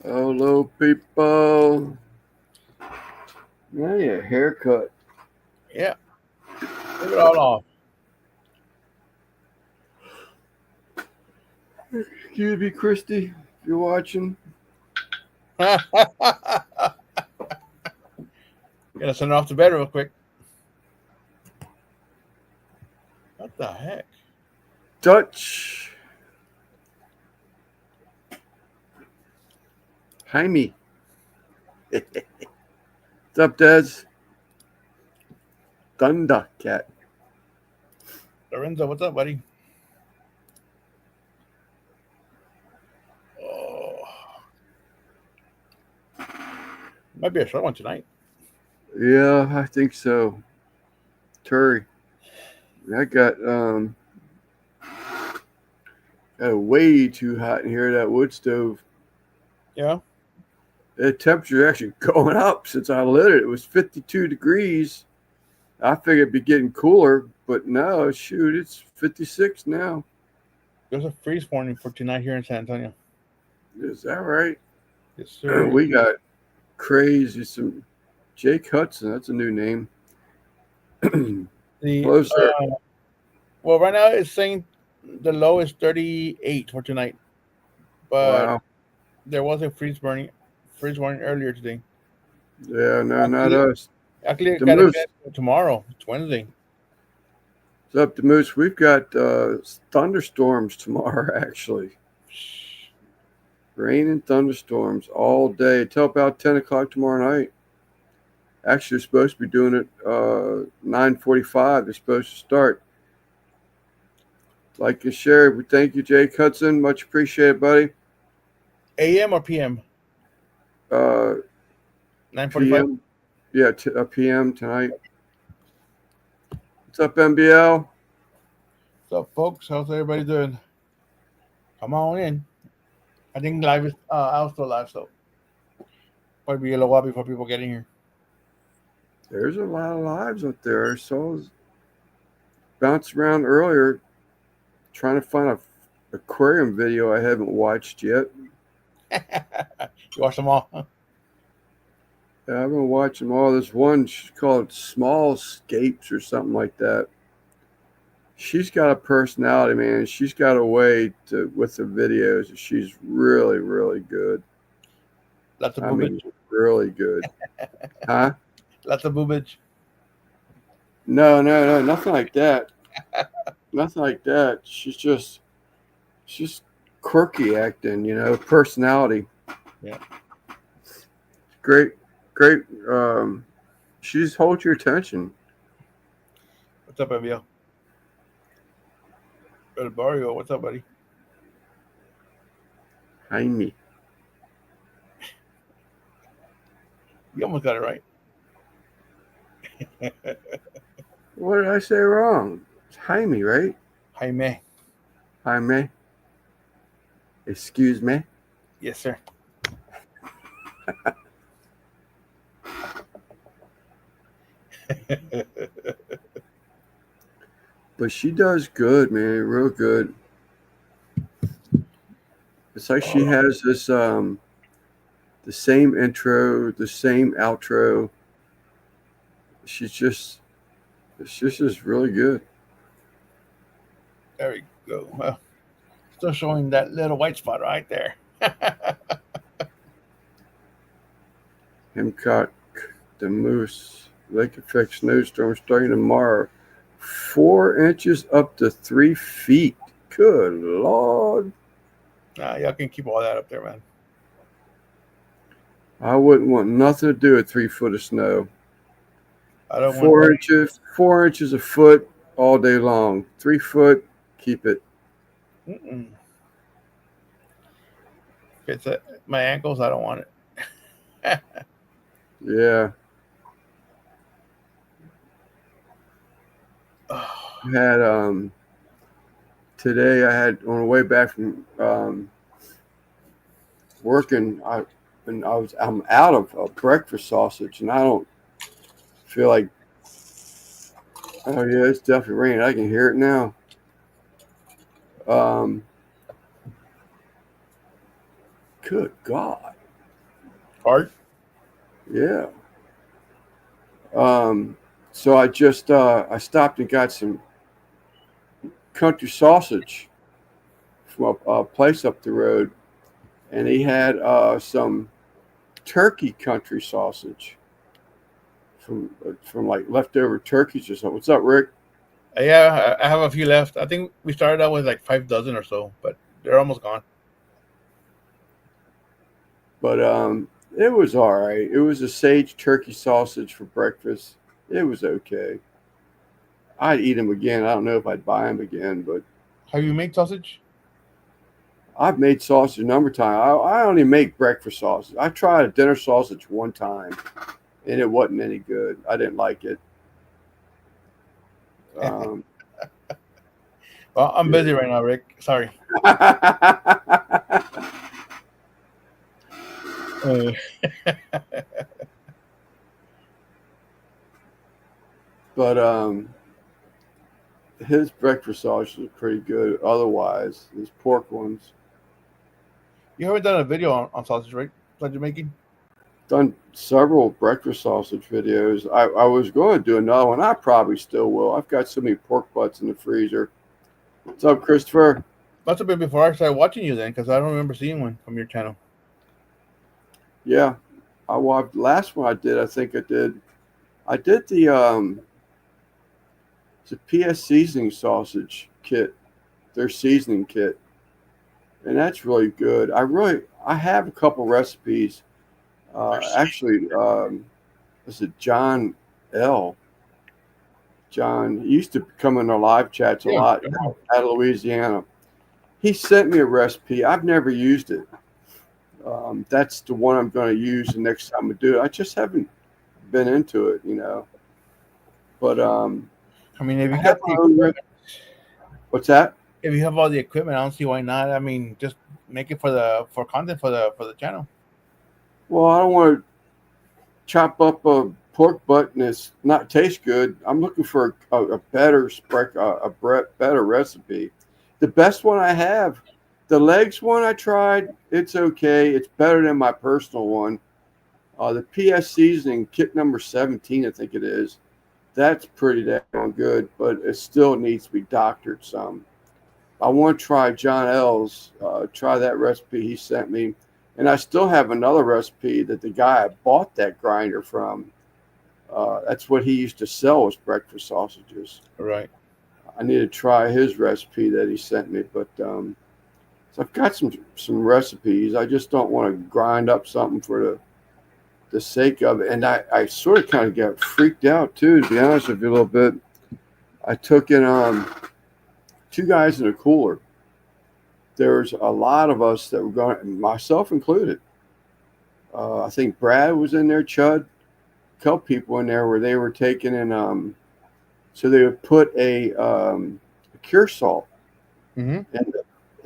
Hello, people. Yeah, your haircut. Yeah, leave it all Excuse me, Christy, if you're watching. off. Gonna send it off to bed real quick. What the heck? Dutch. Jaime. What's up, Des? Thundercat. Lorenzo, what's up, buddy? Oh, might be a short one tonight. Yeah, I think so. Turi. I got way too hot in here, that wood stove. Yeah, The temperature actually going up since I lit it. It was 52 degrees. I figured it'd be getting cooler, but no, shoot, it's 56 now. there's a freeze warning for tonight here in San Antonio. Is that right? Yes, sir. We got crazy some Jake Hudson. That's a new name. The Hello, sir. well, right now it's saying the low is 38 for tonight, but Wow. there was a freeze warning earlier today. Yeah, no, not Actually, us. actually, it The got Moose. extended to tomorrow. It's Wednesday. It's up to Moose. We've got thunderstorms tomorrow, actually. Rain and thunderstorms all day till about 10 o'clock tomorrow night. Actually, they're supposed to be doing it 9:45. They're supposed to start. Like and share. We thank you, Jake Hudson. Much appreciated, buddy. AM or PM? Uh, 9:45. PM. Yeah, PM tonight. What's up, MBL? So, folks, how's everybody doing? Come on in. I think live is I'll still live, so probably be a little while before people get in here. There's a lot of lives up there. I saw bounce around earlier trying to find a aquarium video I haven't watched yet. You watch them all? Yeah, I've been watching all. This one she's called Small Scapes or something like that. She's got a personality, man. She's got a way to with the videos. She's really, really good. Lots of I mean, boobage. really good. Huh? Lots of boobage. No, no, no, nothing like that. Nothing like that. She's quirky acting, personality. Yeah. Great, great. She just holds your attention. What's up, MBL? El Barrio, what's up, buddy? Jaime. You almost got it right. What did I say wrong? It's Jaime, right? Jaime. Jaime. Excuse me. Yes, sir. But she does good, man. Real good. It's like she Oh, has this the same intro, the same outro. She's just it's just really good. there we go. Well, still showing that little white spot right there. Hemcock, the Moose, Lake Effect snowstorm starting tomorrow. 4 inches up to 3 feet. Good Lord. Y'all can keep all that up there, man. I wouldn't want nothing to do with 3 foot of snow. I don't want Four that. inches, 4 inches a foot all day long. 3 foot, keep it. Mm-mm. If it's at my ankles, I don't want it. Yeah. I had today I had on the way back from working I'm out of breakfast sausage and I don't feel like oh yeah, it's definitely raining. I can hear it now. Um Good God. Part. Yeah. So I stopped and got some country sausage from a place up the road, and he had some turkey country sausage from like leftover turkeys or something. What's up, Rick? Yeah, I have a few left. I think we started out with like 5 dozen or so, but they're almost gone. But it was all right. It was a sage turkey sausage for breakfast. It was okay. I'd eat them again. I don't know if I'd buy them again, but Have you made sausage? I've made sausage a number of times. I only make breakfast sausage. I tried a dinner sausage one time, and it wasn't any good. I didn't like it. Um, Well, I'm yeah. busy right now, Rick. Sorry. Uh, But his breakfast sausage was pretty good. Otherwise, his pork ones. you haven't done a video on sausage, right? That you're making? Done several breakfast sausage videos. I was going to do another one. I probably still will. I've got so many pork butts in the freezer. What's up, Christopher? Must have been before I started watching you then, because I don't remember seeing one from your channel. Yeah, last one I did. I think I did. I did the PS seasoning sausage kit, their seasoning kit, and that's really good. I have a couple recipes. Actually, this is John L. John, he used to come in our live chats a Yeah. lot out of Louisiana. He sent me a recipe. I've never used it. That's the one I'm going to use the next time I do it. I just haven't been into it, you know. But I mean, if I you have got my own. What's that? if you have all the equipment, I don't see why not. I mean, just make it for content for the channel. Well, I don't want to chop up a pork butt and it's not taste good. I'm looking for a better better recipe. The best one I have, the legs one I tried, it's okay. It's better than my personal one. The PS seasoning kit number 17, I think it is. That's pretty damn good, but it still needs to be doctored some. I want to try John L's, try that recipe he sent me. And I still have another recipe that the guy I bought that grinder from, that's what he used to sell was breakfast sausages. Right. I need to try his recipe that he sent me. But so I've got some recipes. I just don't want to grind up something for the sake of it. And I sort of kind of got freaked out too, to be honest with you a little bit. I took in two guys in a cooler. There's a lot of us that were going, myself included. I think Brad was in there, Chud, a couple people in there where they were taking in, so they would put a cure salt Mm-hmm.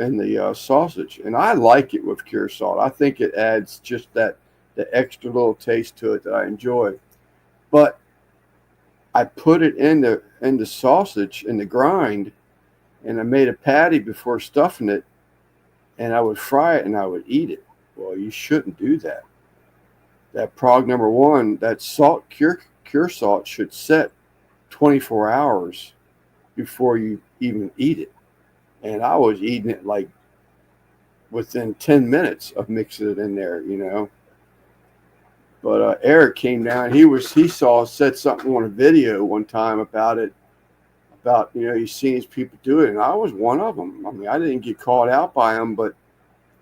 in the sausage. And I like it with cure salt. I think it adds just the extra little taste to it that I enjoy. But I put it in the sausage, in the grind, and I made a patty before stuffing it, and I would fry it and I would eat it. Well, you shouldn't do that. That prog number one, that salt cure salt should set 24 hours before you even eat it. And I was eating it like within 10 minutes of mixing it in there, you know. But Eric came down. He said something on a video one time about it, about, you know, he's seen these people do it, and I was one of them. I mean, I didn't get caught out by them, but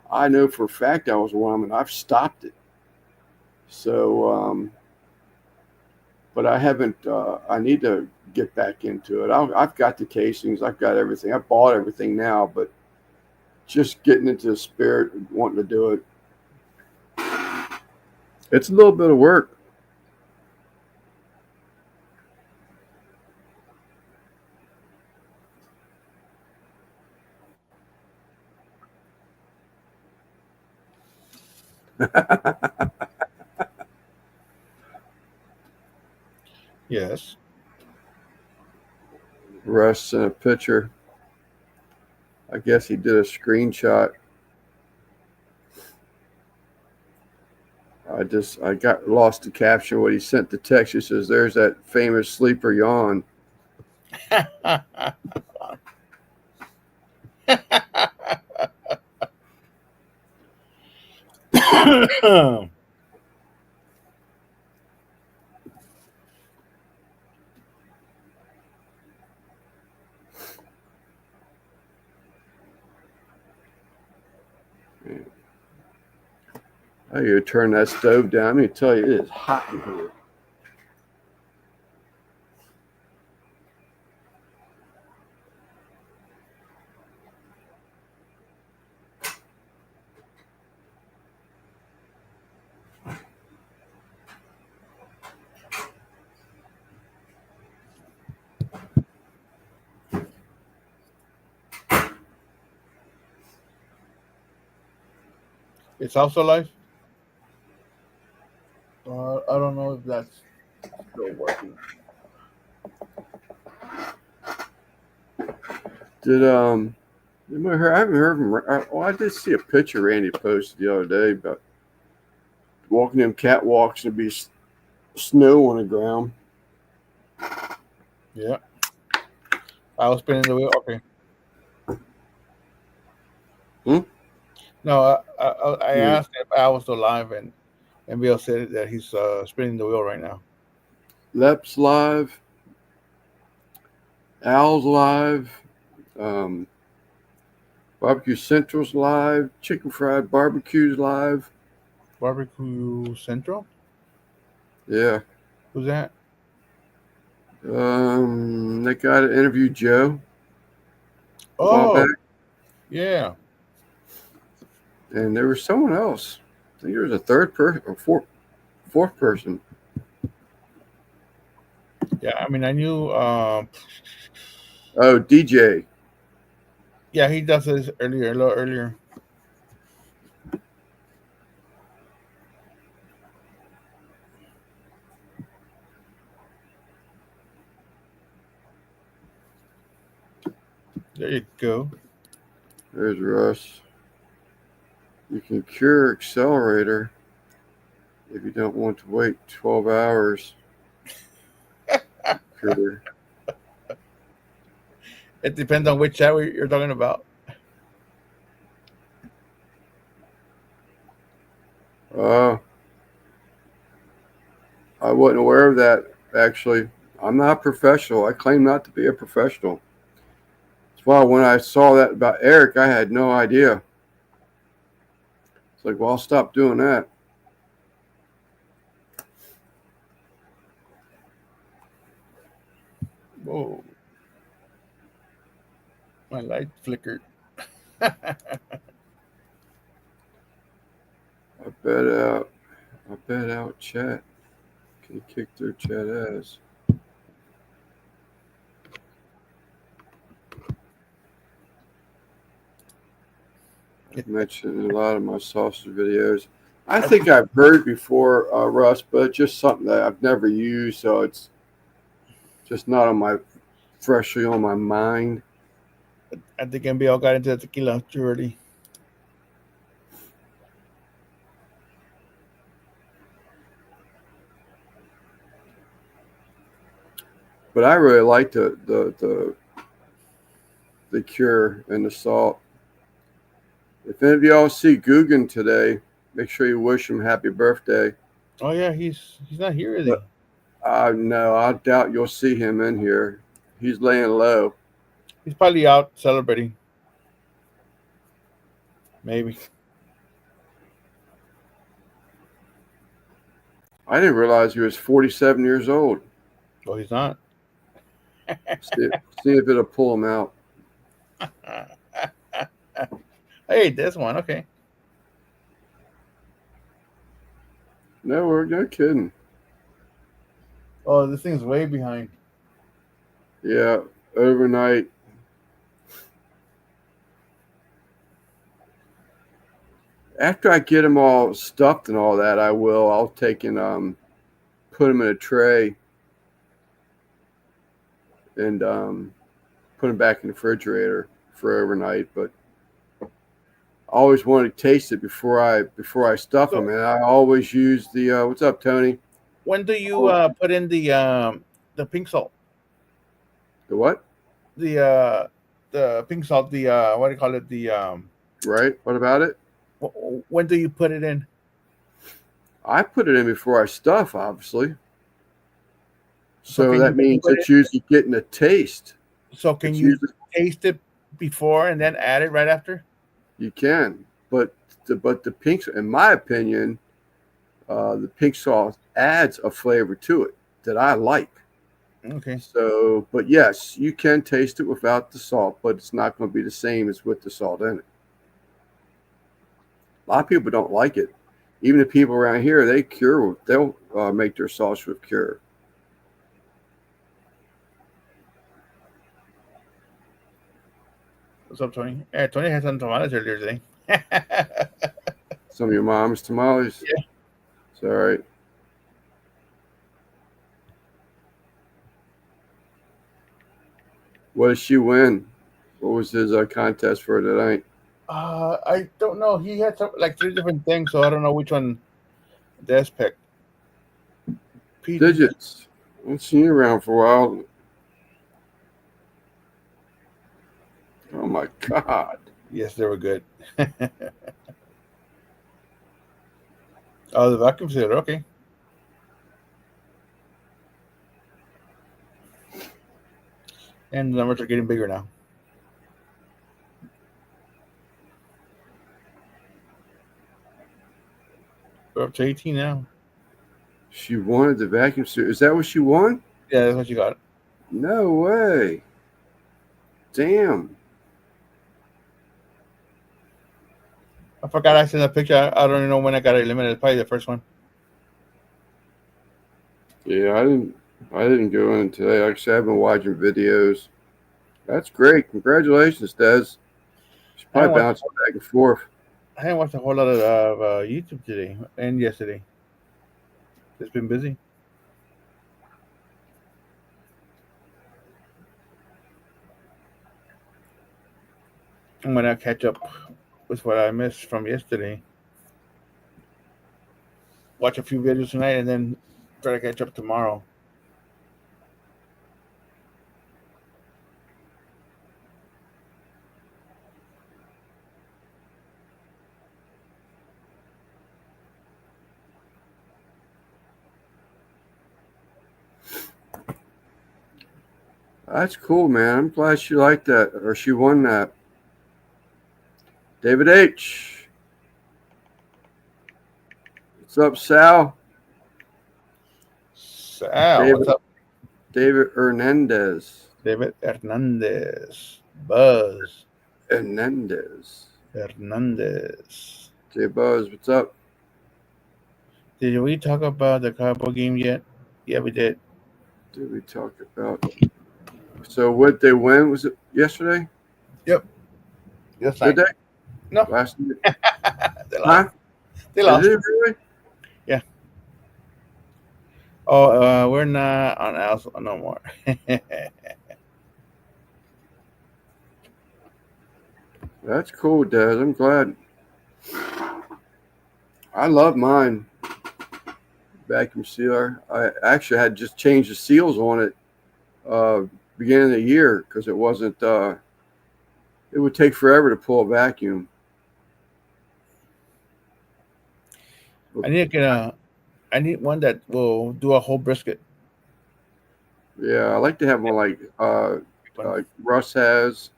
I know for a fact I was one of them, and I've stopped it. So, but I haven't. I need to get back into it. I've got the casings. I've got everything. I bought everything now, but just getting into the spirit of wanting to do it. It's a little bit of work. Yes. Russ in a picture. I guess he did a screenshot. I got lost to caption what he sent the text. He says, "There's that famous sleeper yawn." I gotta turn that stove down. Let me tell you, it is hot in here. It's also live. I don't know if that's still working. Did anybody heard? I haven't heard from. Well, I did see a picture Randy posted the other day about walking them catwalks and be snow on the ground. Yeah. I was spinning the wheel. Okay. No, I asked if Al was still live, and Bill said that he's spinning the wheel right now. Lep's live. Al's live. Barbecue Central's live. Chicken Fried Barbecue's live. Barbecue Central? Yeah. Who's that? They got to interview Joe a while Oh, back, yeah. and there was someone else. I think there was a third person or fourth person. Yeah, I mean, I knew. Oh, DJ. Yeah, he does this a little earlier. There you go. There's Russ. You can cure accelerator if you don't want to wait 12 hours. Cure. It depends on which shower you're talking about. I wasn't aware of that, actually. I'm not a professional. I claim not to be a professional. That's why when I saw that about Eric, I had no idea. It's like, well, I'll stop doing that. Whoa. My light flickered. I bet out chat. Can you kick their chat ass? I've mentioned in a lot of my sausage videos. I think I've heard before, Russ, but it's just something that I've never used, so it's just not freshly on my mind. I think MBL got into the tequila too early. But I really like the cure and the salt. If any of y'all see Guggen today, make sure you wish him happy birthday. Oh yeah, he's not here, is he? No, I doubt you'll see him in here. He's laying low. He's probably out celebrating. Maybe. I didn't realize he was 47 years old. Oh, he's not. See if it'll pull him out. Hey, this one. Okay. No, we're not kidding. Oh, this thing's way behind. Yeah, overnight. After I get them all stuffed and all that, I'll take and put them in a tray and put them back in the refrigerator for overnight. But always wanted to taste it before I stuff So them, and I always use the what's up, Tony? when do you put in the pink salt? The what? The pink salt, the what do you call it? Right? What about it? When do you put it in? I put it in before I stuff, obviously. So So can that you means put it? it's usually getting a taste. So can It's you usually taste it before and then add it right after? you can, but the pink, in my opinion, the pink sauce adds a flavor to it that I like. Okay. So, but yes, you can taste it without the salt, but it's not going to be the same as with the salt in it. A lot of people don't like it. Even the people around here, they'll make their sauce with cure. What's up, Tony? Yeah, Tony had some tamales earlier today. Some of your mom's tamales. Yeah. It's all right. What did she win? What was his contest for tonight? I don't know. He had like three different things, so I don't know which one Des picked. PD. Digits. I haven't seen you around for a while. Oh my God. Yes, they were good. Oh, the vacuum sealer. Okay. And the numbers are getting bigger now. We're up to 18 now. She wanted the vacuum suit. Is that what she won? Yeah, that's what you got. No way. Damn. I forgot I sent a picture. I don't even know when I got it eliminated. Probably the first one. Yeah, I didn't go in today. Actually, I've been watching videos. That's great. Congratulations, Des. She's I didn't probably watch. bouncing back and forth. I didn't watch a whole lot of YouTube today and yesterday. It's been busy. I'm gonna catch up with what I missed from yesterday. Watch a few videos tonight and then try to catch up tomorrow. That's cool, man. I'm glad she liked that or she won that. David H. What's up, Sal? Sal, David what's up? David Hernandez. David Hernandez. Buzz Hernandez. Hernandez. J Buzz, what's up? Did we talk about the Cowboy game yet? Yeah, we did. Did we talk about? So what they win? Was it yesterday? Yep. Yes, Did they? No. Last night? They Huh? lost. They Did lost. it really? Yeah. Oh, we're not on Alpha no more. That's cool, Dad. I'm glad. I love mine. Vacuum sealer. I actually had just changed the seals on it beginning of the year because it wasn't. It would take forever to pull a vacuum. I need to get I need one that will do a whole brisket. Yeah, I like to have one like Russ has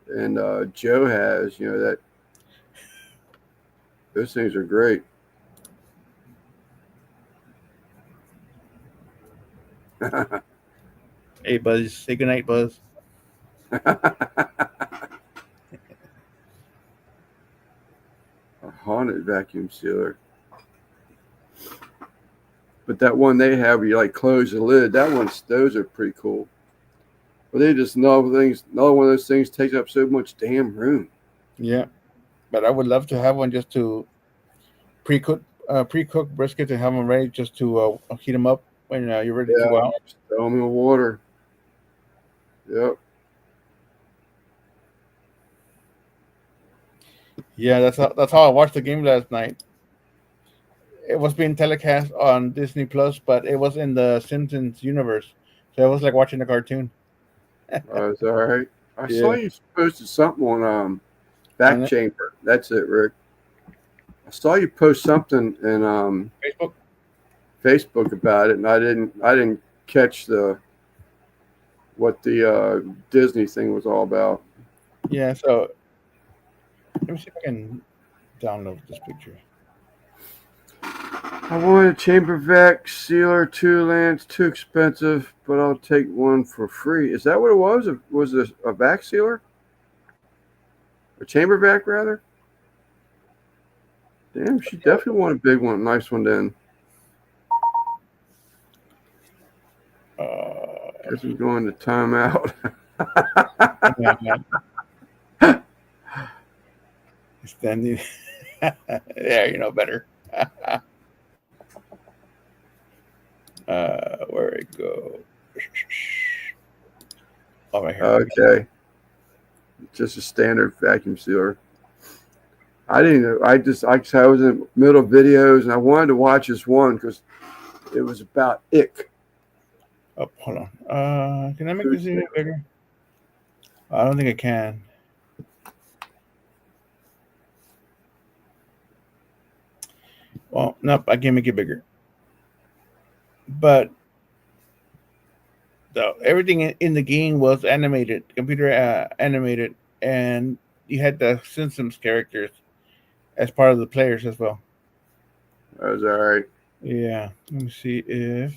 and Joe has. You know that those things are great. Hey, Buzz. Say goodnight, Buzz. A haunted vacuum sealer. But that one they have, where you like close the lid. Those are pretty cool. But they just another one of those things takes up so much damn room. Yeah, but I would love to have one just to pre-cook brisket to have them ready just to heat them up when you're ready to Yeah, go out. just throw them in water. Yep. Yeah, that's how I watched the game last night. It was being telecast on Disney Plus, but it was in the Simpsons universe, so it was like watching a cartoon. It's all right. I saw Yeah, you posted something on on Back it, Chamber. That's it, Rick. I saw you post something in Facebook. Facebook about it, and I didn't catch the what the Disney thing was all about. Yeah, so let me see if I can download this picture. I want a chamber vac sealer, 2 lands, too expensive, but I'll take one for free. Is that what it was? Was it a vac sealer? A chamber vac, rather? Damn, she definitely want a big one, nice one then. Guess we're going to timeout. Standing. Yeah, you know better. Where it go? Oh, right here. Okay. Just a standard vacuum sealer. I didn't know. I was in the middle of videos and I wanted to watch this one because it was about ick. Oh, hold on. Can I make this even bigger? I don't think I can. Well, nope, I can't make it bigger. But everything in the game was animated, computer animated, and you had the Simpsons characters as part of the players as well. That was all right. Yeah, let me see if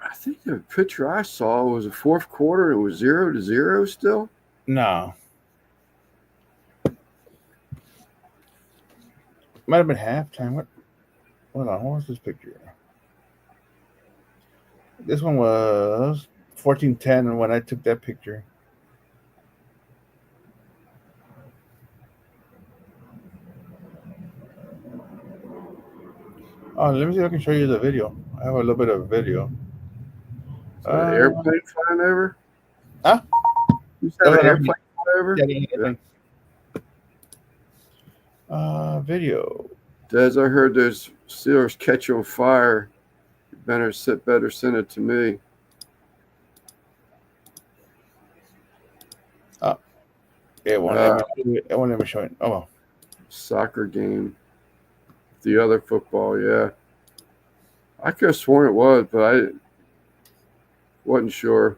I think the picture I saw was the fourth quarter. It was 0-0 still. no, might have been halftime. What? Hold on, what was this picture? This one was 14-10 when I took that picture. Oh, let me see if I can show you the video. I have a little bit of video. An airplane flying over? Huh? You said an airplane flying over? Yeah. Video. Des, I heard those sealers catch on fire. You better send it to me. It won't let me show it. Oh well. Soccer game. The other football, yeah. I could have sworn it was, but I wasn't sure.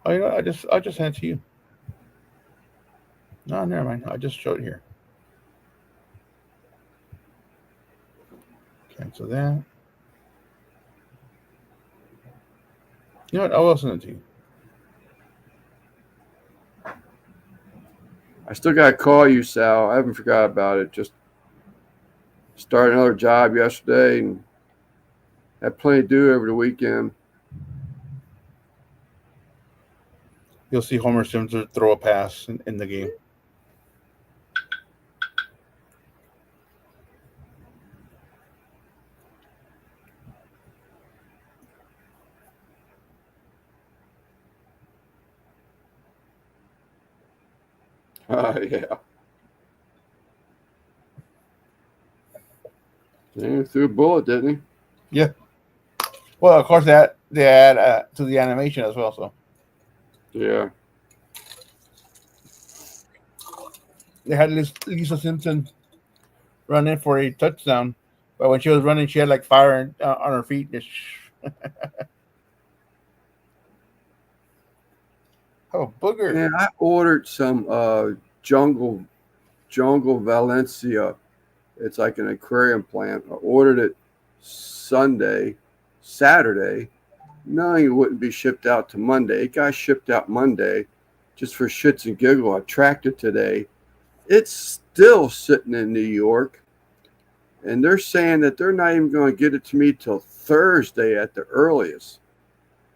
Oh, you know, I just sent it to you. No, never mind. I just showed it here. Cancel that. You know what? I will send it to you. I still got to call you, Sal. I haven't forgot about it. Just started another job yesterday and had plenty to do over the weekend. You'll see Homer Simpson throw a pass in the game. Yeah. He threw a bullet, didn't he? Yeah. Well, of course they add to the animation as well. So yeah, they had Lisa Simpson run in for a touchdown, but when she was running, she had like fire on her feet. Oh, booger! Man, I ordered some jungle Valencia. It's like an aquarium plant. I ordered it Saturday, knowing it wouldn't be shipped out to Monday. It got shipped out Monday, just for shits and giggles. I tracked it today. It's still sitting in New York, and they're saying that they're not even going to get it to me till Thursday at the earliest.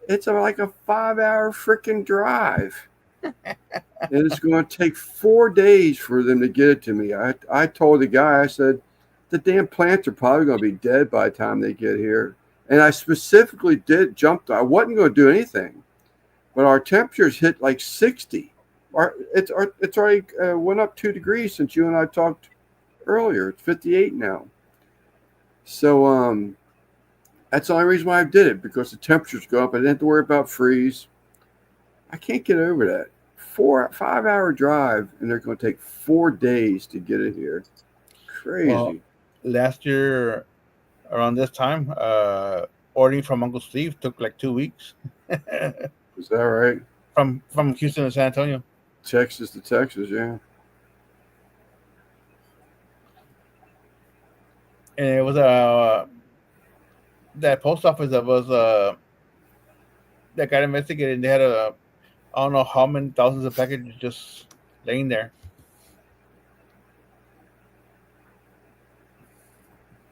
It's like a 5-hour freaking drive. And it's going to take 4 days for them to get it to me. I told the guy, I said, the damn plants are probably going to be dead by the time they get here. And I specifically I wasn't going to do anything, but our temperatures hit like 60. It's already went up 2 degrees since you and I talked earlier. It's 58 now. So that's the only reason why I did it, because the temperatures go up. I didn't have to worry about freeze. I can't get over that. 5 hour drive, and they're going to take 4 days to get it here. Well, Crazy. last year around this time, ordering from Uncle Steve took like 2 weeks. Is that right? From Houston to San Antonio. Texas to Texas, yeah. And it was that post office that was that got investigated. And they had I don't know how many thousands of packages just laying there.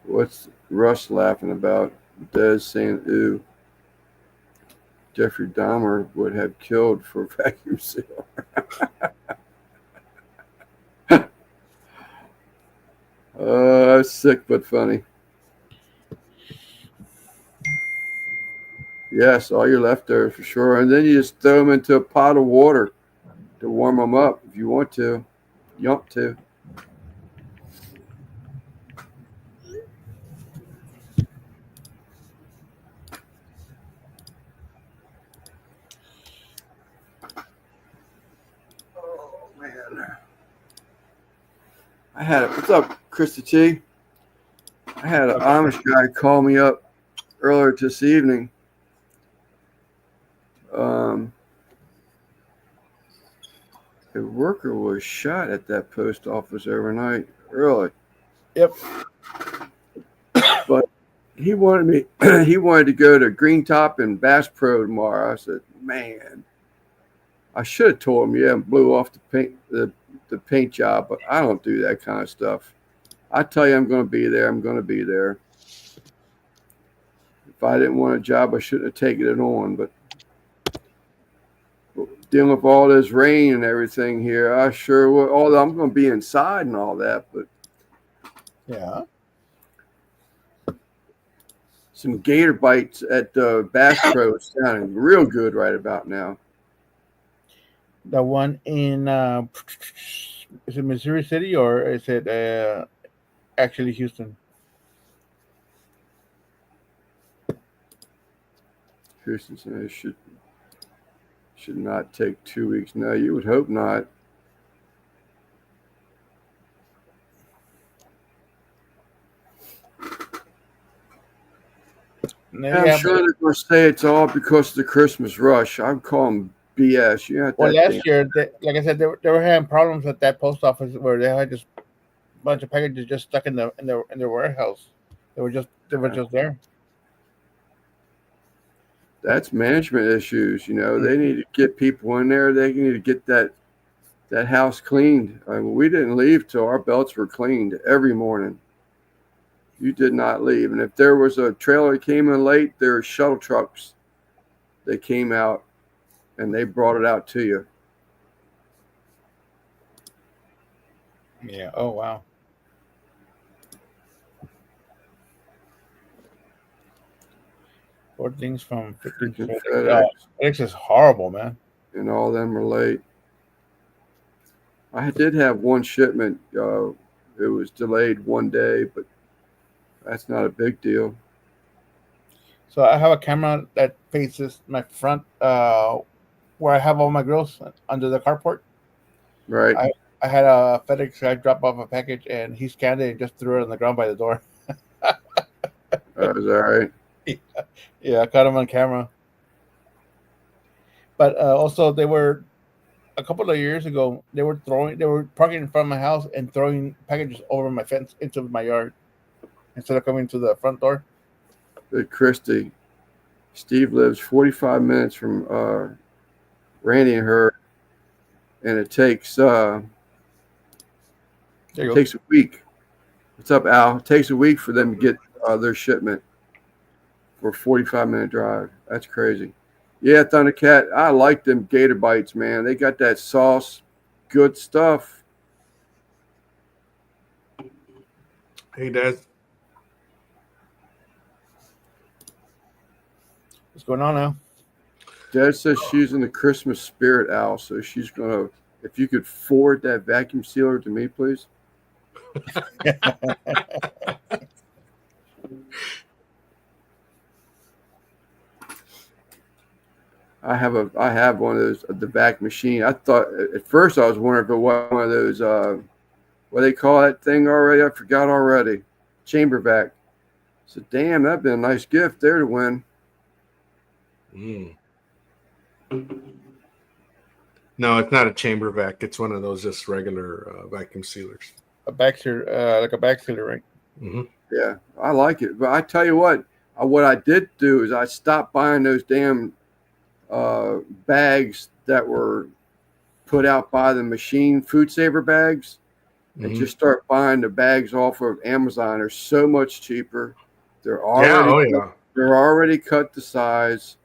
What's Russ laughing about? Des saying, ooh, Jeffrey Dahmer would have killed for vacuum seal. Sick but funny. Yes, all your leftovers for sure. And then you just throw them into a pot of water to warm them up if you want to. You want to. Oh, man. What's up, Krista T? I had an Amish guy call me up earlier this evening. A worker was shot at that post office overnight. Really? Yep. But he wanted me. He wanted to go to Green Top and Bass Pro tomorrow. I said, man, I should have told him, yeah, and blew off the paint job, but I don't do that kind of stuff. I tell you, I'm going to be there. I'm going to be there. If I didn't want a job, I shouldn't have taken it on. But dealing with all this rain and everything here, I sure will. Although I'm going to be inside and all that, but yeah, some gator bites at Bass Pro is sounding real good right about now. the one in is it Missouri City or is it actually Houston? Houston said it should not take 2 weeks. No, you would hope not. I'm sure they're going to say it's all because of the Christmas rush. I'm calling BS. Well, last year, like I said, they were having problems at that post office where they had just a bunch of packages just stuck in their warehouse. They were just there. That's management issues. They need to get people in there. They need to get that house cleaned. I mean, we didn't leave till our belts were cleaned every morning. You did not leave. And if there was a trailer that came in late, there were shuttle trucks. They came out and they brought it out to you. Yeah. Oh, wow. Four things from freaking FedEx. FedEx. FedEx is horrible, man. And all of them are late. I did have one shipment. It was delayed one day, but that's not a big deal. So I have a camera that faces my front, where I have all my grills under the carport. Right. I had a FedEx guy drop off a package, and he scanned it and just threw it on the ground by the door. Is that right? Yeah, I caught him on camera. But also, they were a couple of years ago. They were parking in front of my house and throwing packages over my fence into my yard instead of coming to the front door. Good Christy. Steve lives 45 minutes from Randy and her, and it takes a week. What's up, Al? It takes a week for them to get their shipment for a 45-minute drive. That's crazy. Yeah, Thundercat, I like them gator bites, man. They got that sauce. Good stuff. Hey, Des. What's going on now? Dad says she's in the Christmas spirit, Al, so she's going to if you could forward that vacuum sealer to me, please. I have one of those the vac machine. I thought at first I was wondering if it was one of those what they call that thing already. I forgot already. Chamber vac. So damn, that'd been a nice gift there to win. Mm. No, it's not a chamber vac. It's one of those just regular vacuum sealers. A back sealer, like a back sealer, right? Mm-hmm. Yeah, I like it. But I tell you what I did do is I stopped buying those damn bags that were put out by the machine, food saver bags, and just start buying the bags off of Amazon. They're so much cheaper. They're already they're already cut to size.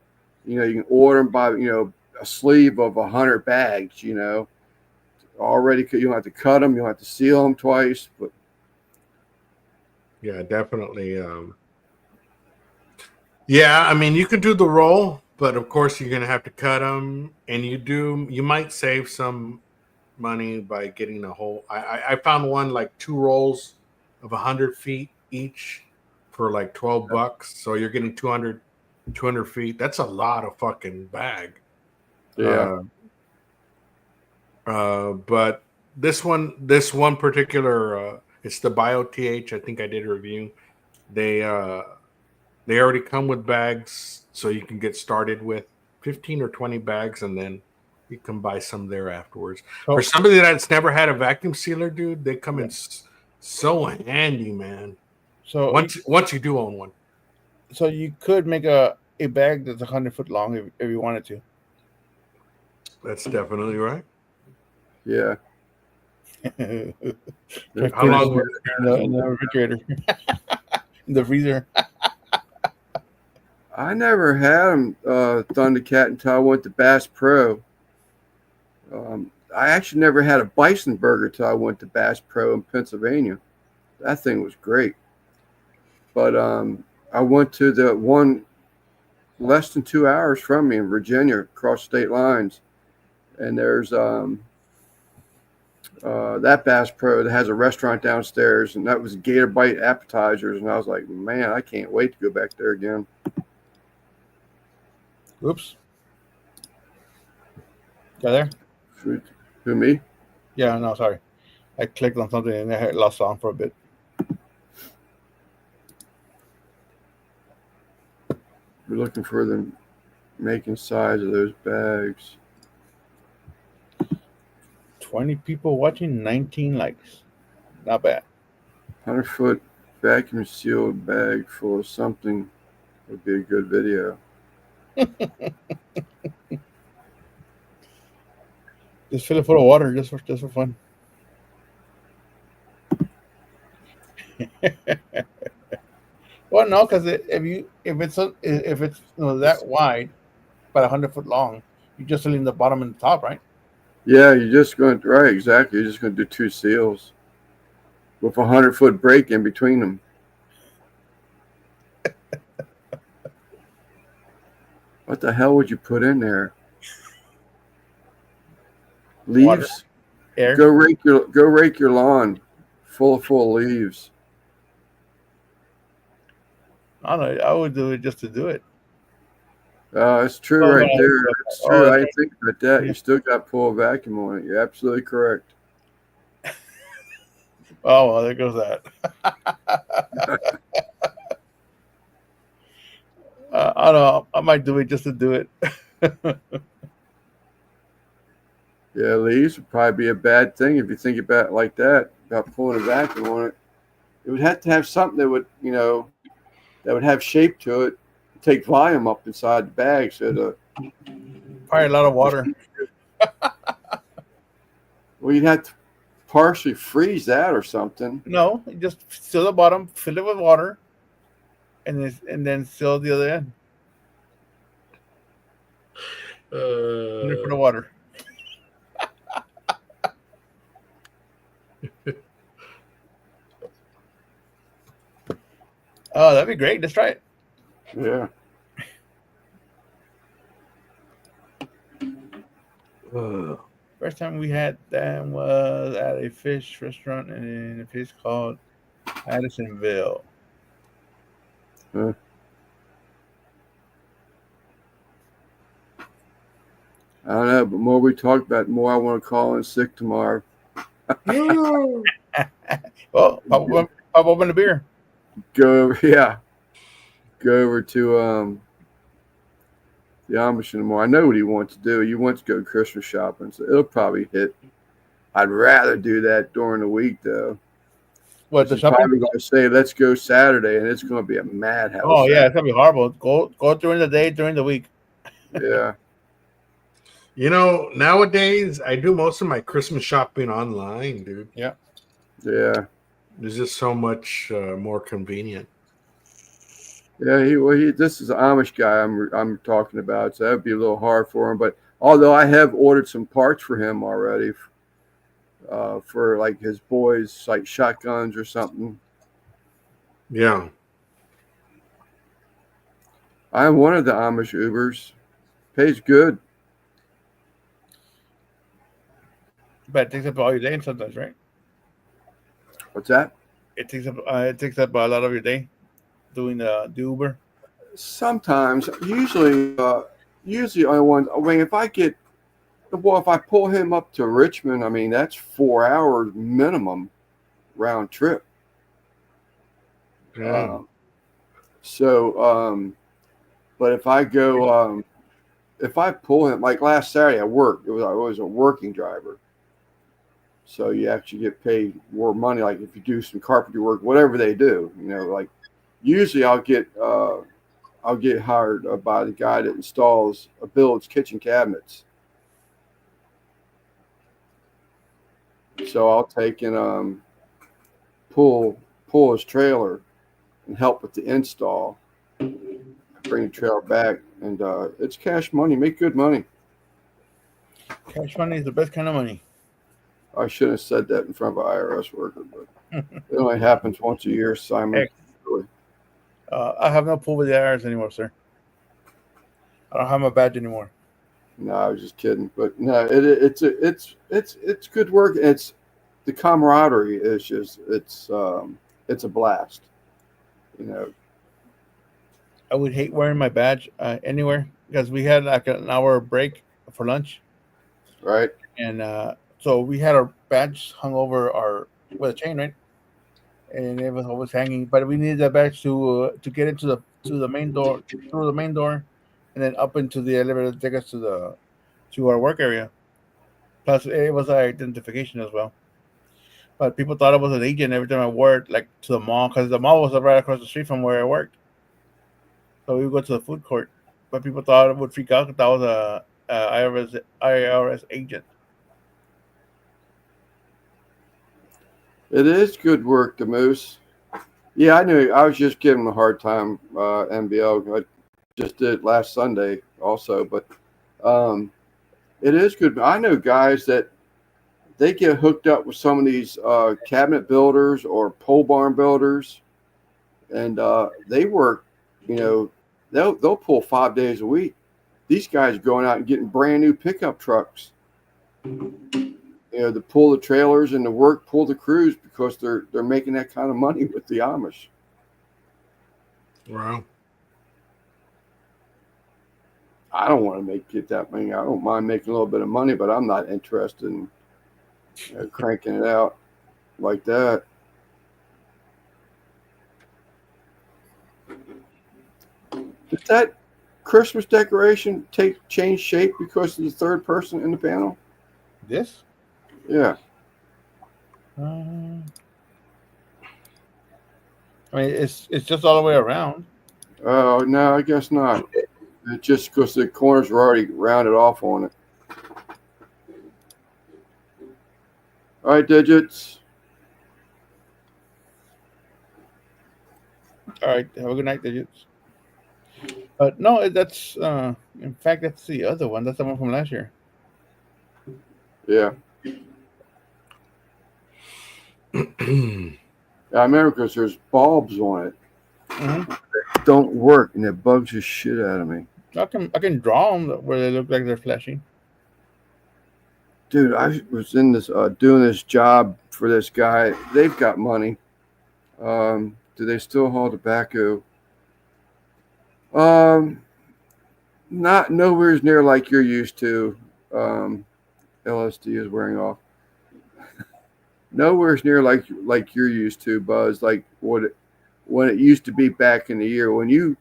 You know, you can order them by a sleeve of 100 bags. You know, already you don't have to cut them. You don't have to seal them twice. But yeah, definitely. Yeah, I mean, you can do the roll, but of course you're gonna have to cut them, and you might save some money by getting a whole. I found one like 2 rolls of 100 feet each for like $12. So you're getting 200 feet. That's a lot of fucking bag. yeah, But this one particular, it's the BioTH. I think I did a review. They already come with bags, so you can get started with 15 or 20 bags, and then you can buy some there afterwards. For somebody that's never had a vacuum sealer, dude, they come in so handy, man. So once you do own one, so you could make a bag that's 100 foot long if you wanted to. That's definitely right. Yeah. How long was it in the refrigerator? In the freezer. I never had them Thundercat until I went to Bass Pro. I actually never had a bison burger till I went to Bass Pro in Pennsylvania. That thing was great. But I went to the one less than 2 hours from me in Virginia, across state lines, and there's that Bass Pro that has a restaurant downstairs, and that was Gator Bite appetizers, and I was like, man, I can't wait to go back there again. Oops. Got there? Who, me? Yeah, no, sorry. I clicked on something and I lost sound for a bit. We're looking for the making size of those bags. 20 people watching, 19 likes. Not bad. 100-foot vacuum sealed bag full of something would be a good video. Just fill it full of water, just for fun. Well, no, because if it's that wide, about 100 foot long, you're just filling the bottom and the top, right? Yeah, you're just going to, right, exactly. You're just going to do 2 seals with a 100-foot break in between them. What the hell would you put in there? Leaves? Water. Air. Go rake your lawn full of leaves. I don't know. I would do it just to do it. It's true right there. It's true. I didn't think about that. Yeah. You still got to pull a vacuum on it. You're absolutely correct. Oh, well, there goes that. I don't know. I might do it just to do it. Yeah, leaves would probably be a bad thing if you think about it like that, about pulling a vacuum on it. It would have to have something that would, that would have shape to it, take volume up inside the bag. So probably a lot of water. Well, you'd have to partially freeze that or something. No, just seal the bottom, fill it with water, and then seal the other end. For the water. Oh, that'd be great. Let's try it. Yeah. First time we had them was at a fish restaurant in a place called Addisonville. Huh. I don't know, but the more we talk about it, the more I want to call in sick tomorrow. No. Well, pop open the beer. Go over, yeah. Go over to the Amish in the morning. I know what he wants to do. He wants to go Christmas shopping, so it'll probably hit. I'd rather do that during the week, though. What, the He's shopping? probably going to say, "Let's go Saturday," and it's going to be a madhouse. Oh yeah, it's gonna be horrible. Go during the day, during the week. Yeah. You know, nowadays I do most of my Christmas shopping online, dude. Yeah. It's just so much more convenient. Yeah, this is an Amish guy I'm talking about, so that'd be a little hard for him. But although I have ordered some parts for him already, for like his boys, like shotguns or something. Yeah. I'm one of the Amish Ubers. Pays good. But it takes up all your day sometimes, right? What's that? It takes up a lot of your day doing the Uber. Sometimes, usually I want. I mean, if I pull him up to Richmond, I mean that's 4 hours minimum round trip. Yeah. But if I go, if I pull him, like last Saturday at work, I was a working driver. So you actually get paid more money. Like if you do some carpentry work, whatever they do, like usually I'll get hired by the guy that builds kitchen cabinets. So I'll take and pull his trailer and help with the install. Bring the trailer back, and it's cash money. Make good money. Cash money is the best kind of money. I shouldn't have said that in front of an IRS worker, but it only happens once a year, Simon. I have no pull with the IRS anymore, sir. I don't have my badge anymore. No, I was just kidding. But no, it's good work. It's the camaraderie is just it's a blast. I would hate wearing my badge anywhere because we had like an hour break for lunch, Right? and so we had our badge hung over with a chain, right? And it was always hanging. But we needed that badge to get into the main door, through the main door, and then up into the elevator to take us to our work area. Plus, it was our identification as well. But people thought I was an agent every time I wore it, like to the mall, because the mall was right across the street from where I worked. So we would go to the food court, but people thought it would freak out that I was a IRS agent. It is good work, the Moose. Yeah, I knew. I was just giving him a hard time, NBL. I just did it last Sunday also, but it is good. I know guys that they get hooked up with some of these cabinet builders or pole barn builders, and they work. They'll pull 5 days a week. These guys are going out and getting brand new pickup trucks. To pull the trailers and pull the crews because they're making that kind of money with the Amish. Wow. I don't want to get that money. I don't mind making a little bit of money, but I'm not interested in cranking it out like that. Did that Christmas decoration change shape because of the third person in the panel? This? Yeah. I mean, it's just all the way around. Oh, no, I guess not. It's just because the corners were already rounded off on it. All right, digits. All right, have a good night, digits. But no, that's in fact that's the other one. That's the one from last year. Yeah. I remember because there's bulbs on it that don't work, and it bugs the shit out of me. I can draw them where they look like they're flashing. dude, I was in this doing this job for this guy. They've got money. Do they still haul tobacco? Not nowhere near like you're used to. LSD is wearing off. Nowhere near like you're used to, Buzz. Like when it used to be back in the year when you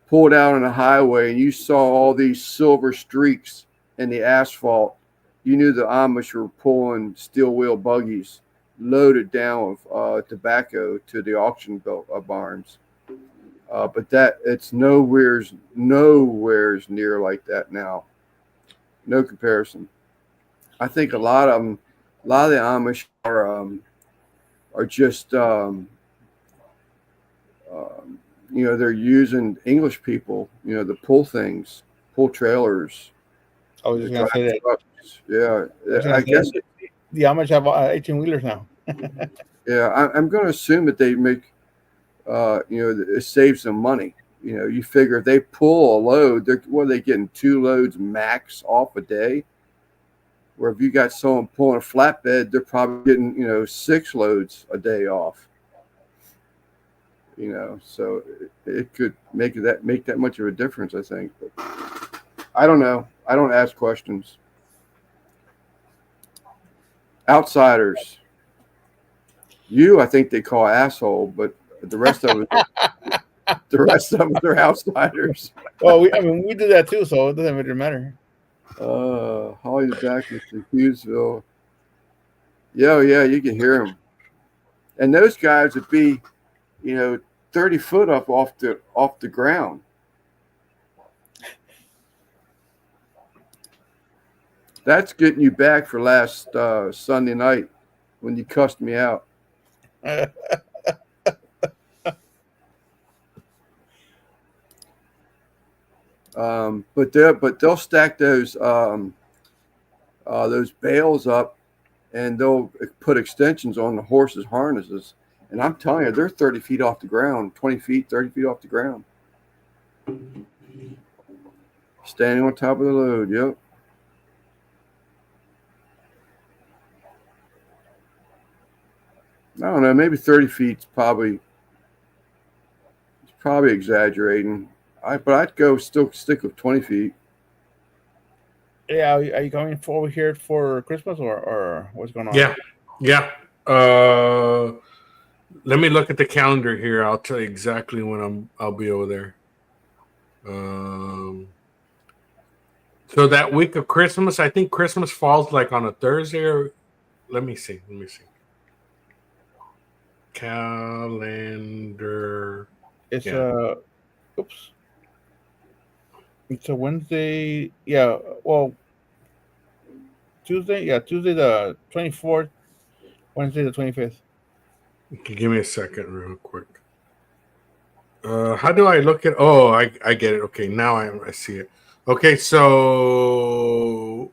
pulled out on the highway and you saw all these silver streaks in the asphalt. You knew the Amish were pulling steel wheel buggies loaded down with tobacco to the auction barns. But that it's nowhere's near like that now. No comparison. I think a lot of the Amish are just they're using English people, to pull things, pull trailers. I was just gonna say that. Trucks. Yeah, I guess. The Amish have 18-wheelers now. Yeah, I'm going to assume that they make, it saves them money. You figure if they pull a load, what are they getting? 2 loads max off a day? Where if you got someone pulling a flatbed, they're probably getting, 6 loads a day off. So it could make that much of a difference, I think. But I don't know. I don't ask questions. Outsiders. I think they call asshole, but the rest of them are outsiders. Well, we do that too, so it doesn't really matter. Holly the Baptist in Hughesville. Yeah, you can hear them. And those guys would be, 30 foot up off the ground. That's getting you back for last Sunday night when you cussed me out. But they'll stack those bales up, and they'll put extensions on the horses' harnesses. And I'm telling you, they're 30 feet off the ground, 20 feet, 30 feet off the ground. Standing on top of the load, yep. I don't know, maybe 30 feet's probably exaggerating. But I'd still stick with 20 feet. Yeah, are you coming forward here for Christmas or what's going on? Yeah. Let me look at the calendar here. I'll tell you exactly when I'll be over there. So that week of Christmas, I think Christmas falls like on a Thursday. Or let me see. Calendar. It's oops. It's a Wednesday. Yeah. Well, Tuesday. Yeah, Tuesday the 24th. Wednesday the 25th. Okay, give me a second, real quick. How do I look at? Oh, I get it. Okay, now I see it. Okay, so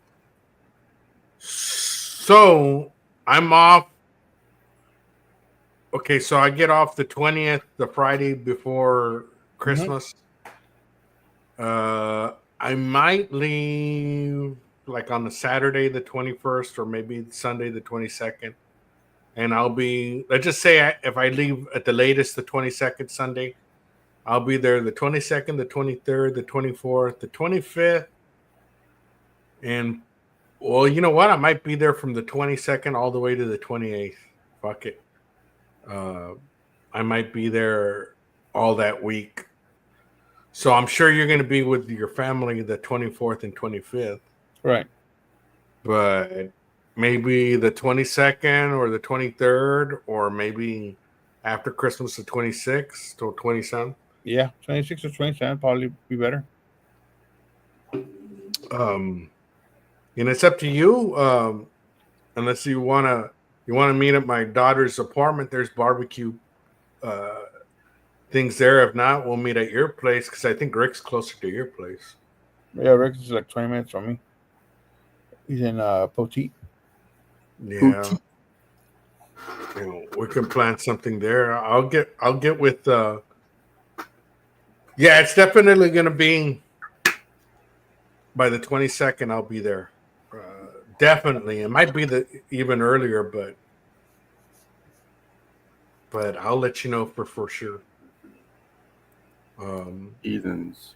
I'm off. Okay, so I get off the 20th, the Friday before Christmas. I might leave like on the Saturday, the 21st, or maybe Sunday, the 22nd. And I'll be, let's just say if I leave at the latest, the 22nd Sunday, I'll be there the 22nd, the 23rd, the 24th, the 25th. And, well, you know what? I might be there from the 22nd all the way to the 28th. Fuck it. I might be there all that week. So I'm sure you're going to be with your family the 24th and 25th. Right. But maybe the 22nd or the 23rd, or maybe after Christmas, the 26th or 27th. Yeah, 26th or 27th probably be better. And it's up to you. Unless you want to meet at my daughter's apartment, there's barbecue things there. If not, we'll meet at your place because I think Rick's closer to your place. Yeah, Rick's is like 20 minutes from me. He's in Poteet. Yeah. We can plan something there. I'll get with yeah, it's definitely gonna be by the 22nd. I'll be there Definitely. It might be even earlier, but I'll let you know for sure. Heathens.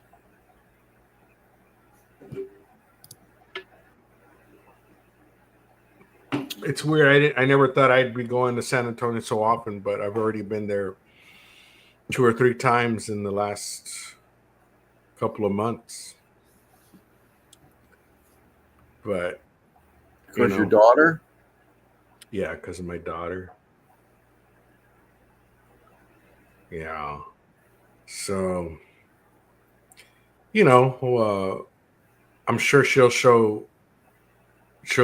It's weird. I never thought I'd be going to San Antonio so often, but I've already been there 2 or 3 times in the last couple of months. But Because your daughter? Yeah, because of my daughter. Yeah. So, I'm sure she'll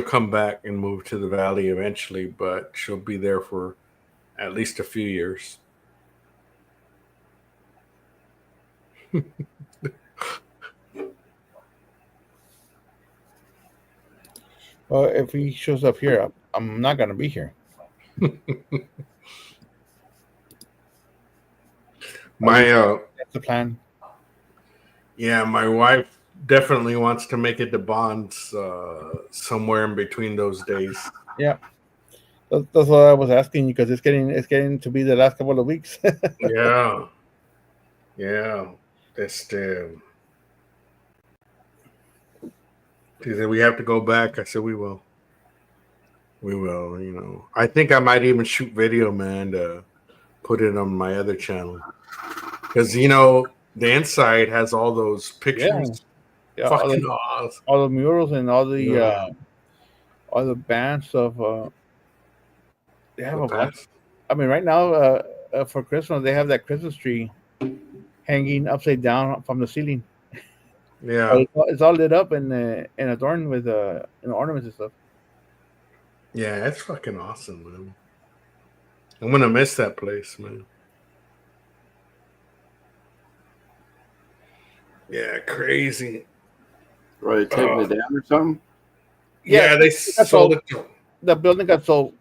come back and move to the valley eventually, but she'll be there for at least a few years. Well, if he shows up here, I'm not gonna be here. That's the plan. Yeah, my wife definitely wants to make it to Bonds somewhere in between those days. Yeah, that's what I was asking you because it's getting to be the last couple of weeks. Yeah. She said we have to go back. I said we will. We will. I think I might even shoot video, man, to put it on my other channel because the inside has all those pictures. Yeah, Fucking awesome. All the murals and all the bands of. They have a bunch. I mean, right now for Christmas they have that Christmas tree hanging upside down from the ceiling. Yeah, it's all lit up and adorned with ornaments and stuff. Yeah, it's fucking awesome, man. I'm gonna miss that place, man. Yeah, crazy. Are they taking it down or something? Yeah, they sold it. The building got sold,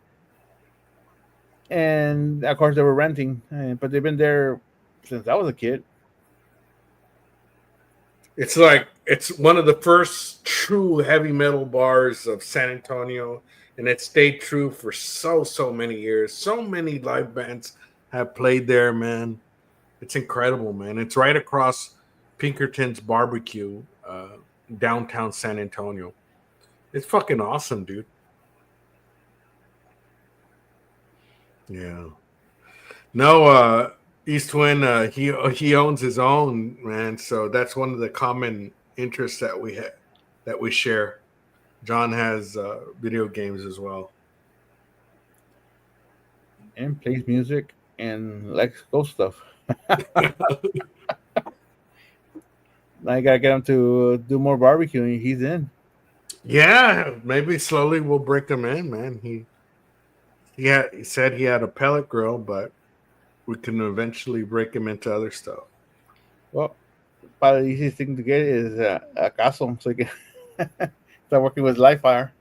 and of course they were renting, but they've been there since I was a kid. It's one of the first true heavy metal bars of San Antonio, and it stayed true for so many years. So many live bands have played there, man. It's incredible, man. It's right across Pinkerton's Barbecue, downtown San Antonio. It's fucking awesome, dude. Yeah. No, East Twin, he owns his own, man. So that's one of the common interests that we share. John has video games as well, and plays music and likes ghost stuff. I gotta get him to do more barbecuing. He's in. Yeah, maybe slowly we'll break him in, man. He said he had a pellet grill, but we can eventually break him into other stuff. Well, probably the easiest thing to get is a Caso, so you can start working with live fire.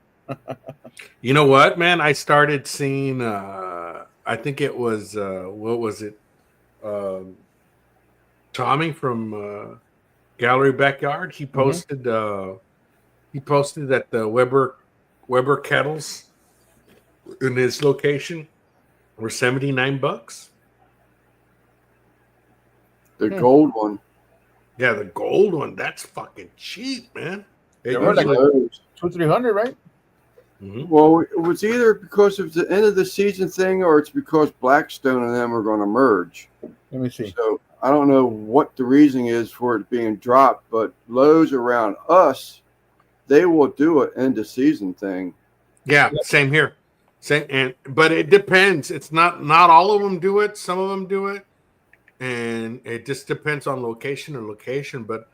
You know what, man? I started seeing. I think it was what was it? Tommy from Gallery Backyard. He posted. He posted that the Weber kettles in his location were $79. The gold one. Yeah, the gold one. That's fucking cheap, man. They were like $200-300, right? Mm-hmm. Well, it was either because of the end of the season thing, or it's because Blackstone and them are going to merge. Let me see. So I don't know what the reason is for it being dropped, but Lowe's around us, they will do an end of season thing. Yeah, same here. But it depends. It's not all of them do it. Some of them do it, and it just depends on location. But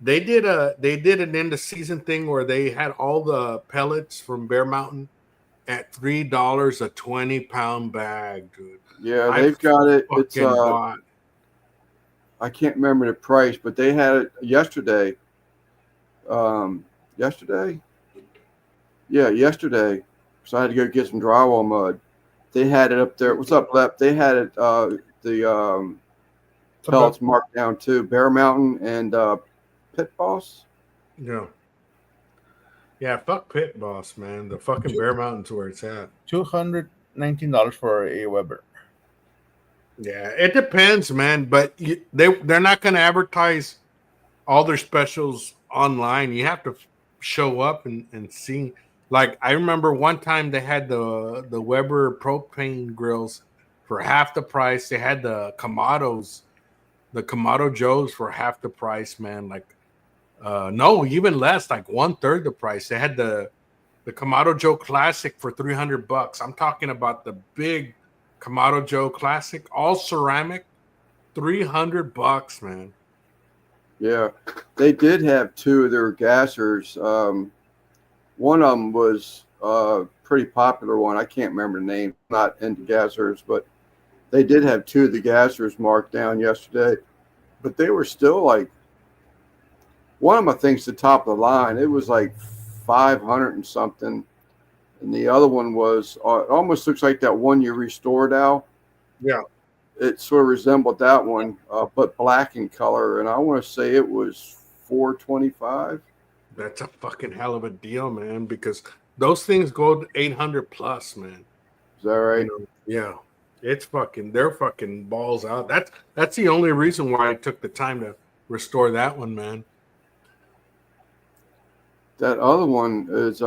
they did an end of season thing where they had all the pellets from Bear Mountain at $3 a 20-pound bag, dude. Yeah, they've got it. It's I can't remember the price, but they had it yesterday. Yesterday. So I had to go get some drywall mud. They had it up there. What's up, Lep? They had it. The pellets marked down too. Bear Mountain and Pit Boss. Yeah. Yeah, fuck Pit Boss, man. The fucking Bear Mountain's where it's at. $219 for a Weber. Yeah, it depends, man. But they're not going to advertise all their specials online. You have to show up and see. Like I remember one time they had the Weber propane grills for half the price. They had the Kamado Joes for half the price, man. Like no, even less, like 1/3 the price. They had the Kamado Joe Classic for $300. I'm talking about the big Kamado Joe Classic, all ceramic, $300, man. Yeah, they did have two of their gassers. One of them was a pretty popular one. I can't remember the name. Not into gassers, but they did have two of the gassers marked down yesterday. But they were still like, one of them I think's the top of the line. It was like 500 and something, and the other one was it almost looks like that one you restored, Al. Yeah. It sort of resembled that one, but black in color, and I want to say it was $425. That's a fucking hell of a deal, man, because those things go to 800 plus, man. Is that right? You know, yeah. They're fucking balls out. That's the only reason why I took the time to restore that one, man. That other one is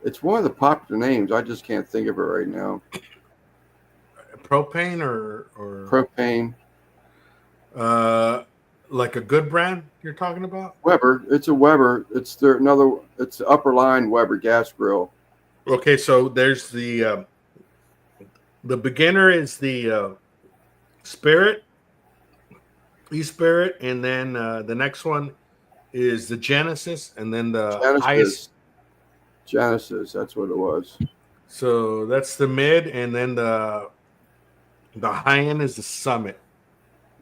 it's one of the popular names. I just can't think of it right now. Propane or Propane. Like a good brand you're talking about? Weber. It's a Weber. It's the upper line Weber gas grill. Okay, so there's the beginner is the Spirit, E-Spirit, and then the next one is the Genesis, and then the highest. Genesis, that's what it was. So that's the mid, and then the high end is the Summit.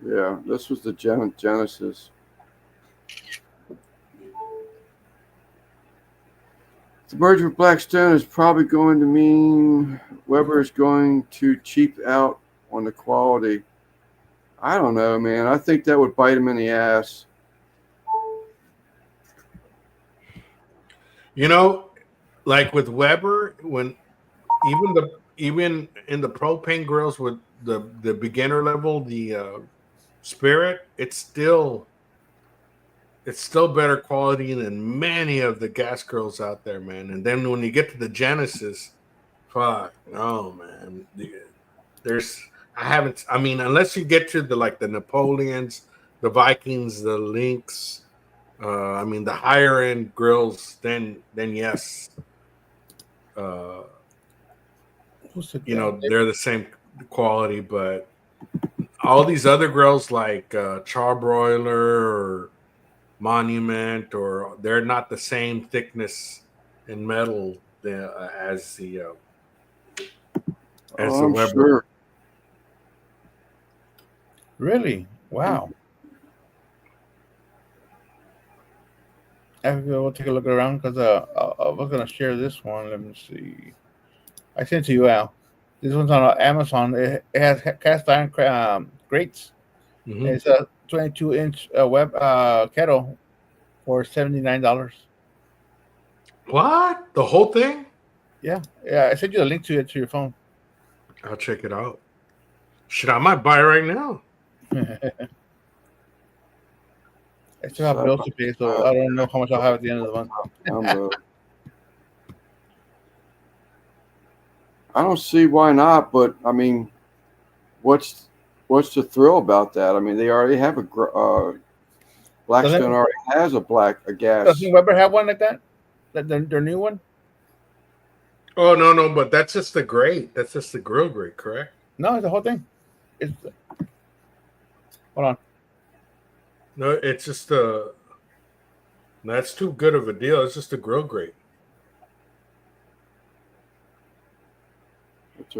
Yeah, this was the Genesis. The merger with Blackstone is probably going to mean Weber is going to cheap out on the quality. I don't know, man. I think that would bite him in the ass. You know, like with Weber, when even in the propane grills with the beginner level, the Spirit, it's still better quality than many of the gas grills out there, man. And then when you get to the Genesis, fuck, no, man. I mean, unless you get to the Napoleons, the Vikings, the Lynx, I mean, the higher end grills, then yes. They're the same quality, but all these other grills like Charbroiler or Monument, or they're not the same thickness in metal as the Weber. Sure. Really? Wow. We'll take a look around because I was going to share this one. Let me see. I sent it to you, Al. This one's on Amazon. It has cast iron grates. Mm-hmm. It's a 22-inch web kettle for $79. What? The whole thing? Yeah. I sent you a link to it to your phone. I'll check it out. Shit, I might buy it right now. I still have bills to pay, so I don't know how much I'll have at the end of the month. I don't see why not, but I mean, what's the thrill about that? I mean, they already have Blackstone already has a gas. Doesn't Weber have one like that? Their new one? Oh no, but that's just the grate. That's just the grill grate, correct? No, it's the whole thing. Hold on. No, it's just that's too good of a deal. It's just a grill grate.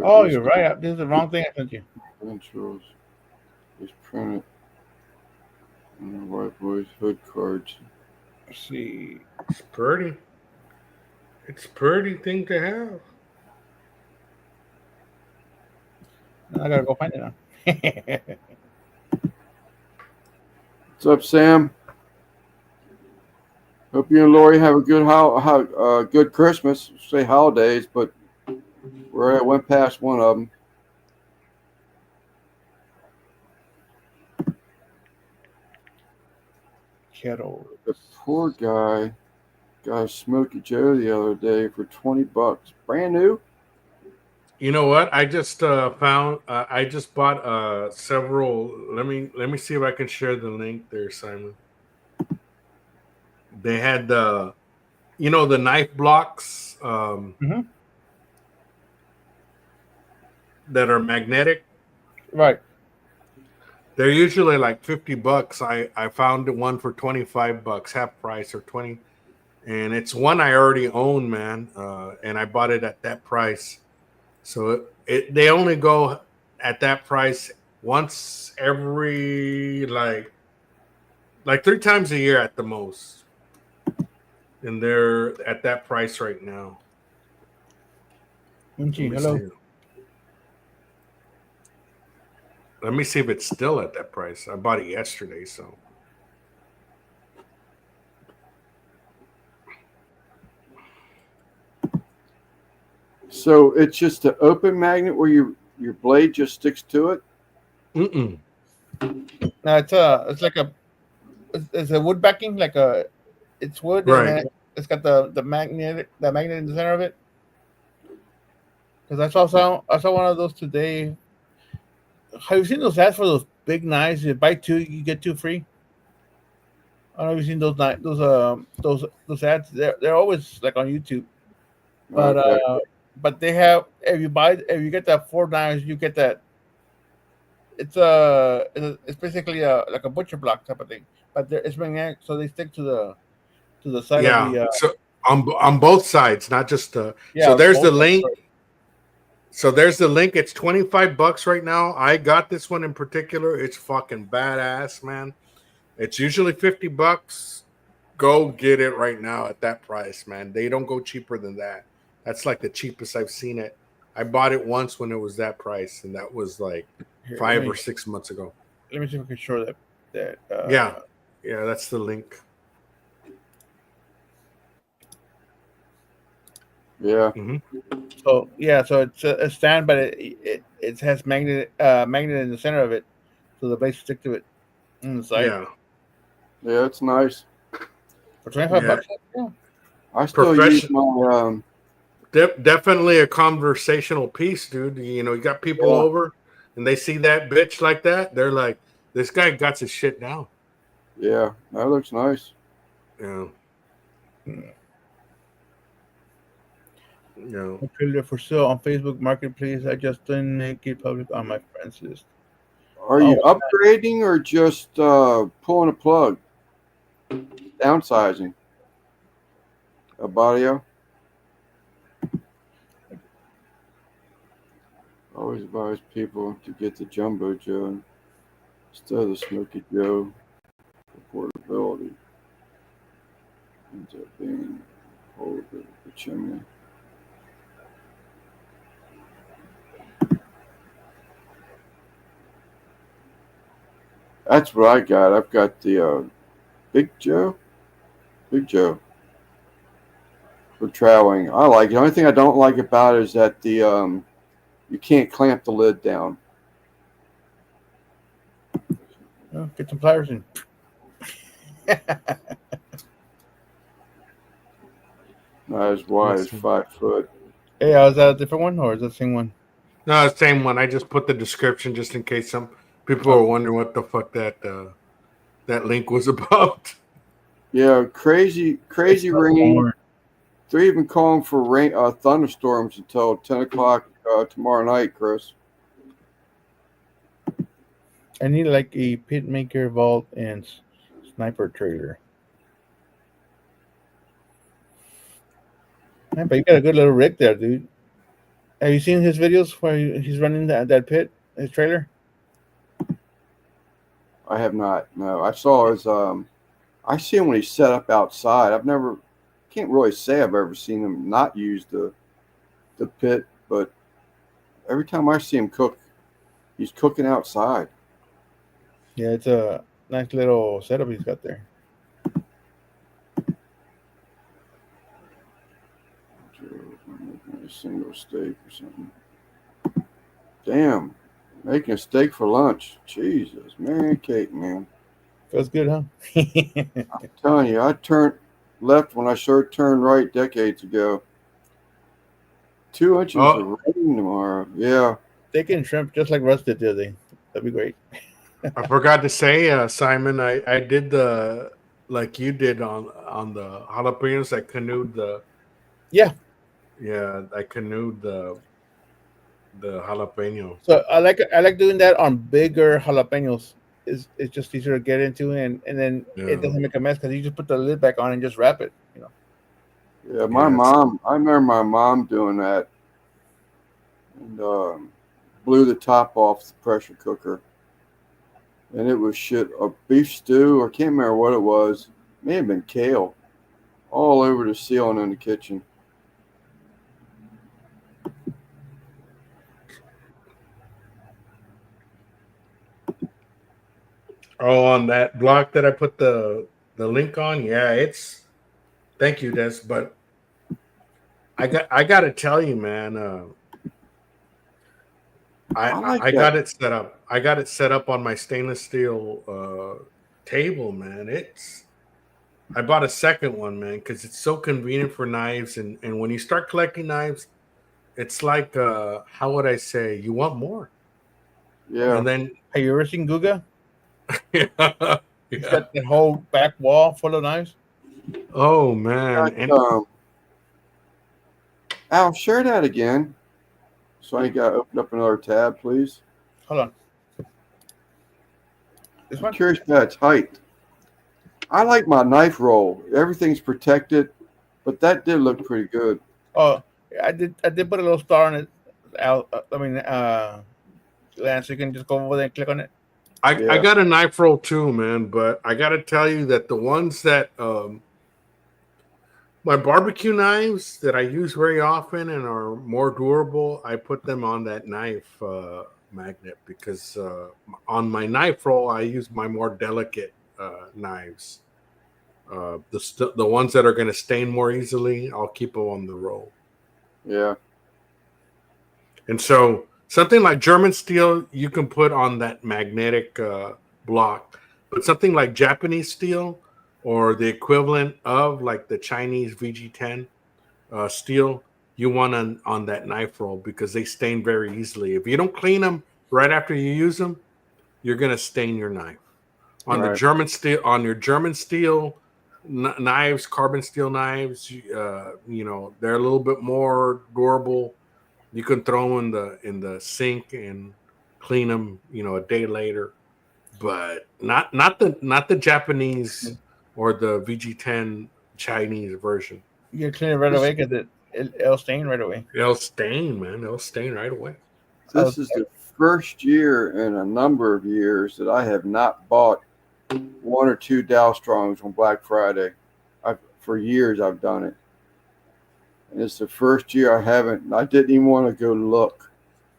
Oh, you're right. This is the wrong thing I sent you. Controls. Just print it. And white boys hood cards. Let's see. It's pretty. It's a pretty thing to have. I gotta go find it now. What's up, Sam? Hope you and Lori have a good Christmas. Say holidays, but I went past one of them. Kettle. The poor guy got a Smoky Joe the other day for $20, brand new. You know what? I just found. I just bought several. Let me see if I can share the link there, Simon. They had the, the knife blocks that are magnetic. Right. They're usually like $50. I found one for $25, half price or 20, and it's one I already own, man. And I bought it at that price. So they only go at that price once every like 3 times a year at the most, and they're at that price right now. Hello. Let me see if it's still at that price. I bought it yesterday, so. So it's just an open magnet where your blade just sticks to it. Mm-mm. No, it's like it's a wood backing, it's wood, Right. and then it's got the magnet in the center of it. Because I saw one of those today. Have you seen those ads for those big knives? You buy two, you get two free. I don't know if you've seen those ads. They're always like on YouTube. But Okay. but they have, if you get that 4 knives, you get that. It's basically like a butcher block type of thing, but it's magnetic, so they stick to the side Yeah. of the So on both sides, not just so there's the both sides. link. So there's the link. It's $25 right now. I got this one in particular. It's fucking badass, man. It's usually $50. Go get it right now at that price, man. They don't go cheaper than that. That's like the cheapest I've seen it. I bought it once when it was that price, and that was like Here, 5 or 6 months ago. Let me see if I can show that. Yeah, that's the link. Yeah. Mm-hmm. So it's a stand, but it has magnet in the center of it, so the blades stick to it on the side. Yeah, it's nice. For $25. Yeah. I still use my definitely a conversational piece, dude. You got people over and they see that bitch like that, they're like, this guy got his shit down. Yeah, that looks nice. Yeah. Okay, for sale on Facebook Marketplace. I just didn't make it public on my friends list. Are you upgrading or just pulling a plug? Downsizing? Abadio? Always advise people to get the Jumbo Joe instead of the Smoky Joe for portability. Ends up being a hole of the chimney. That's what I got. I've got the Big Joe for traveling. I like it. The only thing I don't like about it is that the you can't clamp the lid down. Oh, get some pliers in. Not as wide as 5 foot. Hey, is that a different one or is that the same one? No, it's the same one. I just put the description just in case some people are wondering what the fuck that link was about. Yeah, crazy rain. They're even calling for rain, thunderstorms until 10 o'clock tomorrow night, Chris. I need like a pit maker, vault, and sniper trailer. Man, but you got a good little rig there, dude. Have you seen his videos where he's running that pit, his trailer? I have not. No, I saw his. I see him when he's set up outside. Can't really say I've ever seen him not use the pit, but every time I see him cook, he's cooking outside. Yeah, it's a nice little setup he's got there. a single steak or something. Damn, making a steak for lunch. Jesus, Mary Kate, man. Feels good, huh? I'm telling you, I turned left when I should turn right decades ago. 2 inches Oh, of rain tomorrow. Yeah. Steak and shrimp, just like Russ did the other day. That'd be great. I forgot to say, Simon, I did the like you did on the jalapenos. I canoed the Yeah. I canoed the jalapeno. So I like doing that on bigger jalapenos. It's just easier to get into, and then it Yeah, doesn't make a mess because you just put the lid back on and just wrap it. You know. Yeah, my yeah. mom, I remember my mom doing that and blew the top off the pressure cooker. And it was shit, a beef stew, or I can't remember what it was. May have been kale, all over the ceiling in the kitchen. Oh, on that blog that I put the link on, yeah, it's thank you, Des. But I got to tell you, man, I like I that. got it set up. I got it set up on my stainless steel table, man. I bought a second one, man, because it's so convenient for knives, and when you start collecting knives, it's like how would I say? You want more, Yeah. and then Have you ever seen Guga? yeah, He's yeah. got that whole back wall full of knives. Oh man, and Al, share that again. So I got to open up another tab, please. Hold on. This I'm one? curious about its height. I like my knife roll. Everything's protected, but that did look pretty good. Oh, I did put a little star on it. Lance, you can just go over there and click on it. I Yeah. got a knife roll too, man. But I got to tell you that the ones that my barbecue knives that I use very often and are more durable, I put them on that knife magnet because on my knife roll, I use my more delicate knives. The ones that are going to stain more easily, I'll keep them on the roll. Yeah. And so something like German steel, you can put on that magnetic block, but something like Japanese steel or the equivalent of like the Chinese VG10 steel, you want on that knife roll because they stain very easily. If you don't clean them right after you use them, you're going to stain your knife. On the Right. German steel, on your German steel knives, carbon steel knives, you know, they're a little bit more durable. You can throw them in the sink and clean them, you know, a day later. But not the Japanese or the VG10 Chinese version. You clean it right away because it'll stain right away. It'll stain, man. It'll stain right away. This is the first year in a number of years that I have not bought one or two Dow Strongs on Black Friday. For years I've done it. And it's the first year I haven't. I didn't even want to go look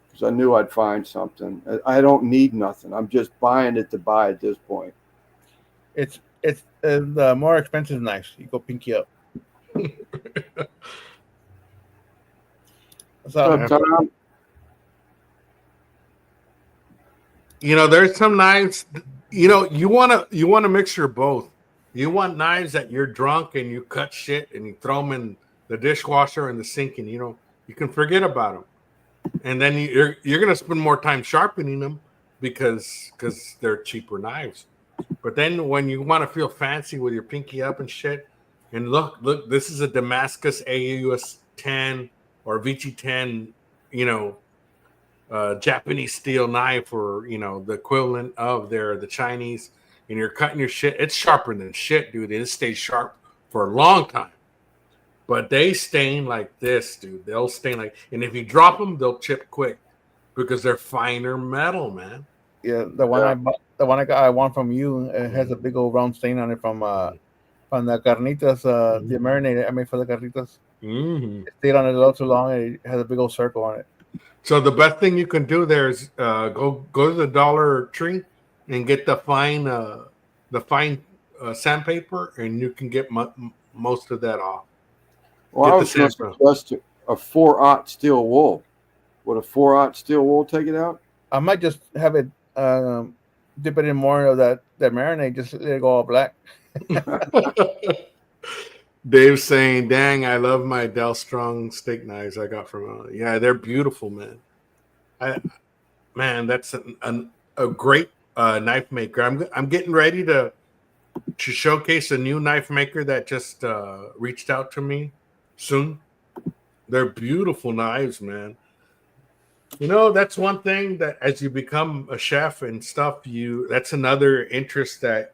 because I knew I'd find something. I don't need nothing. I'm just buying it to buy at this point. It's the more expensive knives. You go pinky up. So, Tom? You know, there's some knives. You know, you want to mixture of both. You want knives that you're drunk and you cut shit and you throw them in the dishwasher and the sink, and you know you can forget about them. And then you're gonna spend more time sharpening them because they're cheaper knives. But then when you want to feel fancy with your pinky up and shit, and look, this is a Damascus AUS 10 or VG10, you know, Japanese steel knife, or you know the equivalent of the Chinese, and you're cutting your shit. It's sharper than shit, dude. It stays sharp for a long time. But they stain like this, dude. They'll stain like, and if you drop them, they'll chip quick because they're finer metal, man. yeah, the one I bought, the one I want from you, it has a big old round stain on it from the carnitas, the marinade I made for the carnitas. Mm-hmm. It stayed on it a little too long, and it has a big old circle on it. So the best thing you can do there is go to the Dollar Tree and get the fine sandpaper, and you can get most of that off. Well, I was going to a 4/0 steel wool. Would a 4/0 steel wool take it out? I might just have it dip it in more of that marinade, just let it go all black. Dave's saying, "Dang, I love my Del Strong steak knives I got from." Yeah, they're beautiful, man. That's a great knife maker. I'm getting ready to showcase a new knife maker that just reached out to me soon. They're beautiful knives, man. You know, that's one thing that as you become a chef and stuff, that's another interest that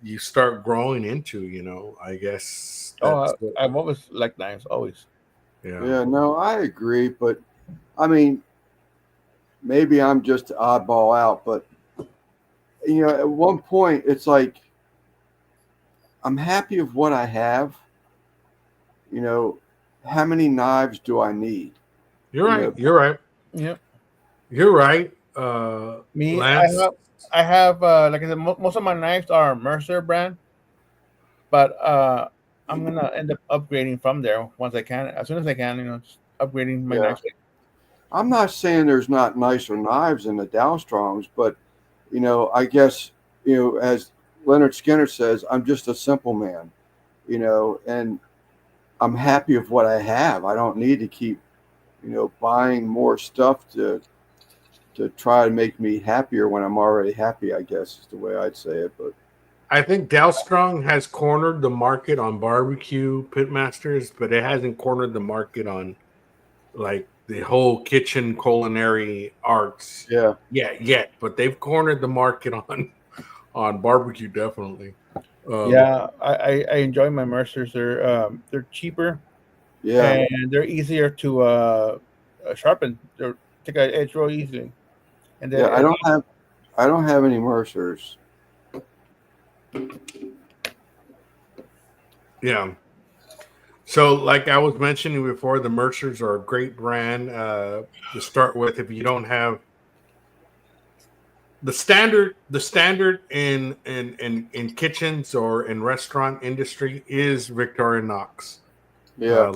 you start growing into, you know. I guess that's I've always liked knives, always. Yeah, no, I agree, but I mean, maybe I'm just oddball out, but you know, at one point it's like I'm happy with what I have. You know, how many knives do I need? You're right. You're right. Yeah. You're right. Me, Lance? I have like I said, most of my knives are Mercer brand, but I'm gonna end up upgrading from there once I can, as soon as I can. You know, just upgrading my knives. I'm not saying there's not nicer knives in the Dow Strongs, but you know, I guess you know, as Leonard Skinner says, I'm just a simple man. You know, and I'm happy with what I have. I don't need to keep, you know, buying more stuff to try to make me happier when I'm already happy, I guess is the way I'd say it. But I think Del Strong has cornered the market on barbecue pitmasters, but it hasn't cornered the market on like the whole kitchen culinary arts. Yeah. Yet. But they've cornered the market on barbecue, definitely. I enjoy my Mercers. They're cheaper. Yeah. And they're easier to sharpen. They take an edge real easily. And yeah, I don't have any Mercers. Yeah. So, like I was mentioning before, the Mercers are a great brand to start with. If you don't have the standard in kitchens or in restaurant industry is Victorinox. Yeah.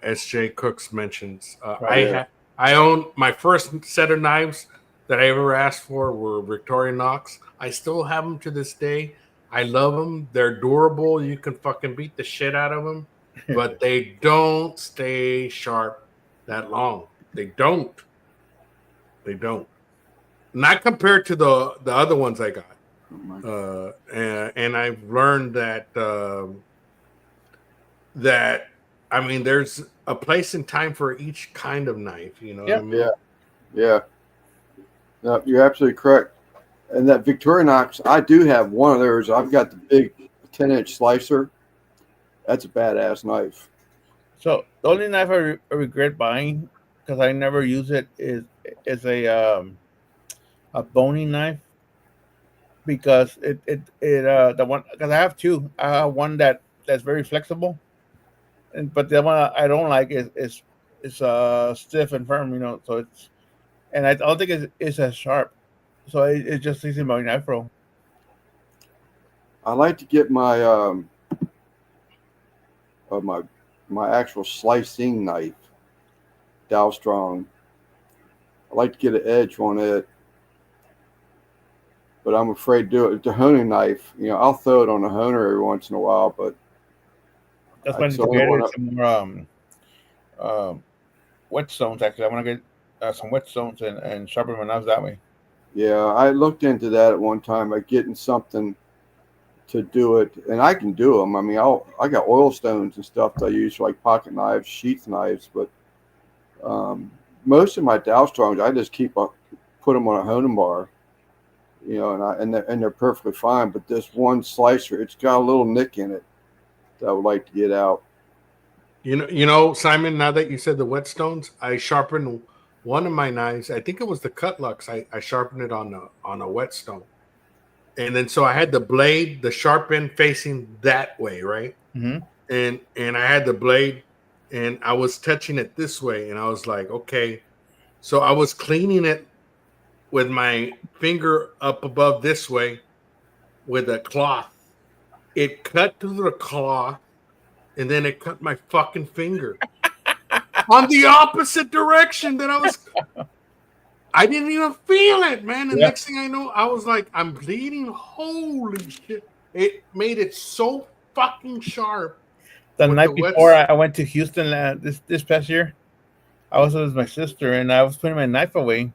S.J. Cooks mentions. Right. I own my first set of knives that I ever asked for were Victorinox. I still have them to this day. I love them. They're durable. You can fucking beat the shit out of them, but they don't stay sharp that long. They don't. Not compared to the other ones I got. And I've learned that I mean, there's a place and time for each kind of knife. You know what I mean? Yeah. No, you're absolutely correct. And that Victorinox, I do have one of theirs. I've got the big 10-inch slicer. That's a badass knife. So the only knife I regret buying because I never use it is a boning knife, because the one, because I have two. I have one that's very flexible, but the one I don't like is stiff and firm. You know, so I don't think it's as sharp. So it's just using my knife roll. I like to get my my actual slicing knife, Dow Strong. I like to get an edge on it, but I'm afraid to do it with the honing knife. You know, I'll throw it on the honer every once in a while, but that's why I need to get some more whetstones. Actually, I want to get some whetstones and sharpen my knives that way. Yeah, I looked into that at one time, like getting something to do it, and I can do them. I mean, I got oil stones and stuff that I use for like pocket knives, sheath knives, but most of my Dow Strongs, I just put them on a honing bar, you know, and they're perfectly fine. But this one slicer, it's got a little nick in it that I would like to get out. You know, Simon. Now that you said the whetstones, I sharpened one of my knives. I think it was the Cutlux. I sharpened it on a whetstone, and then so I had the blade, the sharp end facing that way, right? Mm-hmm. And I had the blade, and I was touching it this way, and I was like, okay. So I was cleaning it with my finger up above this way with a cloth. It cut through the cloth, and then it cut my fucking finger on the opposite direction that I was. I didn't even feel it, man. The next thing I know, I was like, I'm bleeding. Holy shit. It made it so fucking sharp. The with night the wet before I went to Houston this past year, I was with my sister and I was putting my knife away.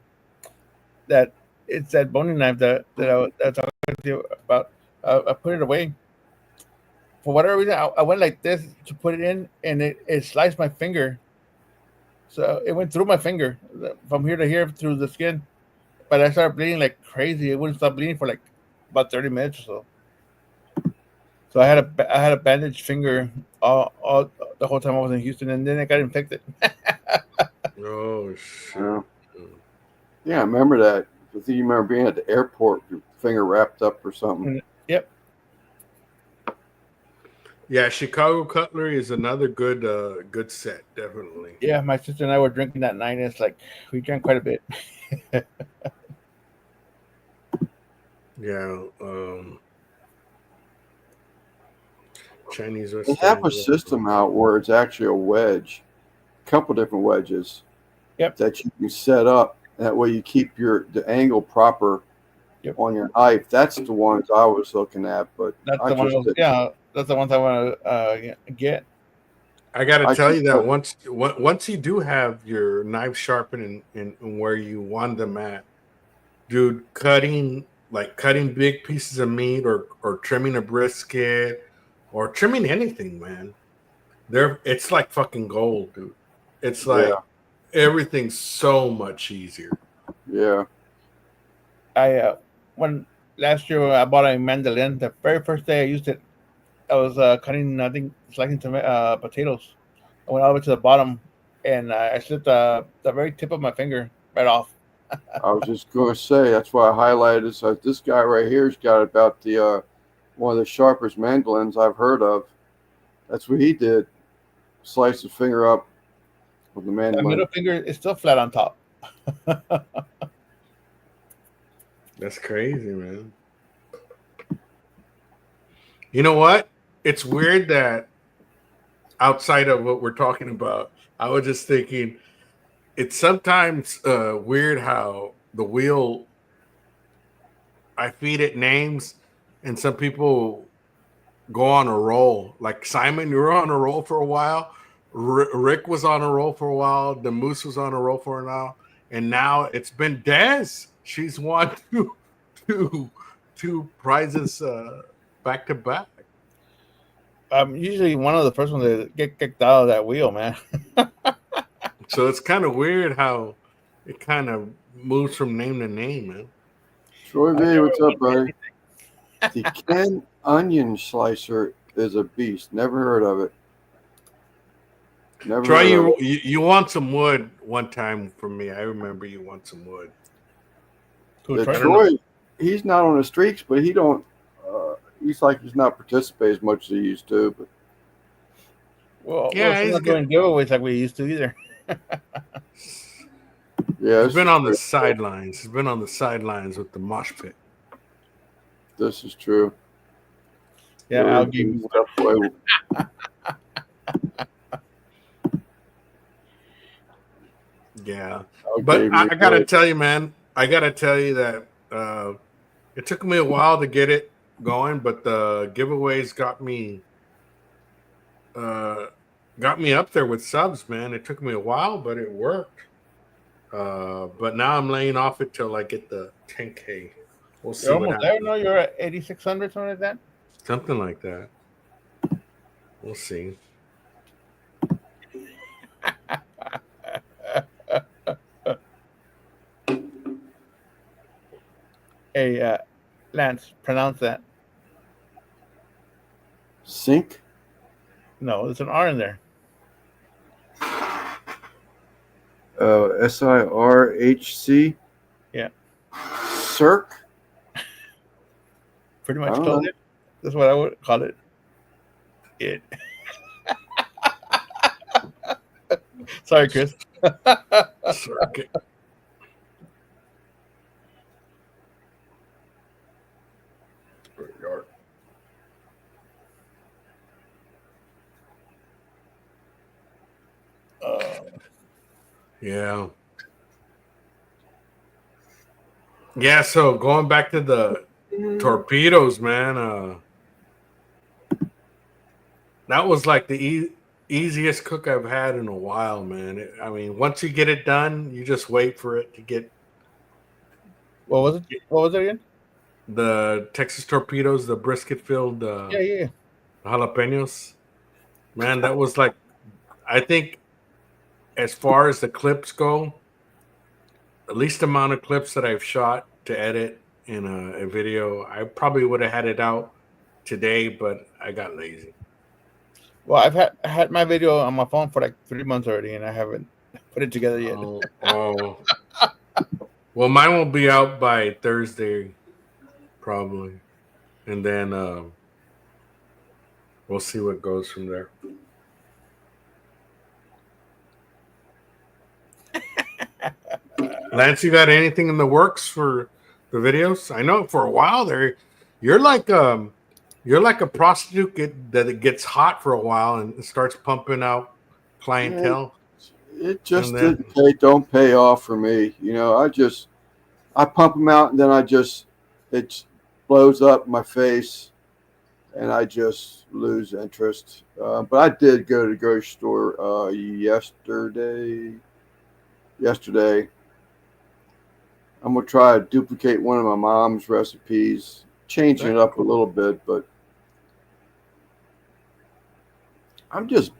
That it's that boning knife that I talked to you about. I put it away. For whatever reason, I went like this to put it in, and it sliced my finger. So it went through my finger from here to here through the skin. But I started bleeding like crazy. It wouldn't stop bleeding for like about 30 minutes or so. So I had a bandaged finger all the whole time I was in Houston, and then it got infected. Oh shit. Yeah, I remember that. I think you remember being at the airport, your finger wrapped up or something. Yep. Yeah, Chicago Cutlery is another good set, definitely. Yeah, my sister and I were drinking that night. And it's like we drank quite a bit. Yeah. Chinese They restaurant. have a system out where it's actually a wedge, a couple different wedges. Yep. That you can set up. That way you keep the angle proper Yep. on your knife. That's the ones I was looking at, but That's the one. Yeah, that's the ones I want to get. I got to tell you that once you do have your knife sharpened in where you want them at, dude, cutting big pieces of meat or trimming a brisket or trimming anything, man, it's like fucking gold, dude. It's like everything's so much easier. Yeah. When last year I bought a mandolin. The very first day I used it, I was cutting, I think, slicing potatoes. I went all the way to the bottom, and I slipped the very tip of my finger right off. I was just going to say, that's why I highlighted this. This guy right here's got about the one of the sharpest mandolins I've heard of. That's what he did. Sliced his finger up with the mandolin. The middle finger is still flat on top. That's crazy, man. You know what? It's weird that outside of what we're talking about, I was just thinking it's sometimes weird how the wheel, I feed it names and some people go on a roll. Like Simon, you were on a roll for a while. Rick was on a roll for a while. The Moose was on a roll for a while. And now it's been Des. She's won two prizes back to back. I'm usually one of the first ones to get kicked out of that wheel, man. So it's kind of weird how it kind of moves from name to name, man. Troy V, what's up, buddy? The Ken Onion Slicer is a beast. Never heard of it. Troy, you want some wood one time from me. I remember you want some wood. Troy, he's not on the streaks, but he don't. He's like he's not participate as much as he used to. But he's not doing giveaways like we used to either. Yeah, he's been on the sidelines. He's been on the sidelines with the mosh pit. This is true. Yeah, I'll give you one. Yeah, but I gotta tell you, man. I gotta tell you that it took me a while to get it going, but the giveaways got me up there with subs, man. It took me a while, but it worked. But now I'm laying off it till I get the 10K. We'll see. You're almost there. No, you're at 8,600, something like that. Something like that. We'll see. Hey, Lance, pronounce that. Sink? No, there's an R in there. SIRHC? Yeah. Cirque? Pretty much called it. That's what I would call it. It. Sorry, Chris. Circuit. Yeah. Yeah, so going back to the torpedoes, man, that was like the easiest cook I've had in a while, man. I mean, once you get it done, you just wait for it to get What was it? What was it again? the Texas torpedoes, the brisket filled Yeah. jalapenos. Man, that was like, I think as far as the clips go, the least amount of clips that I've shot to edit in a video. I probably would have had it out today, but I got lazy. Well, I had my video on my phone for like 3 months already, and I haven't put it together yet. Oh. Well, mine will be out by Thursday, probably, and then we'll see what goes from there. Lance, you got anything in the works for the videos? I know for a while there, you're like a prostitute that gets hot for a while and starts pumping out clientele. It just And then- don't pay off for me. I pump them out and then it blows up my face and I just lose interest. But I did go to the grocery store yesterday. I'm going to try to duplicate one of my mom's recipes, changing it up a little bit, but I'm just,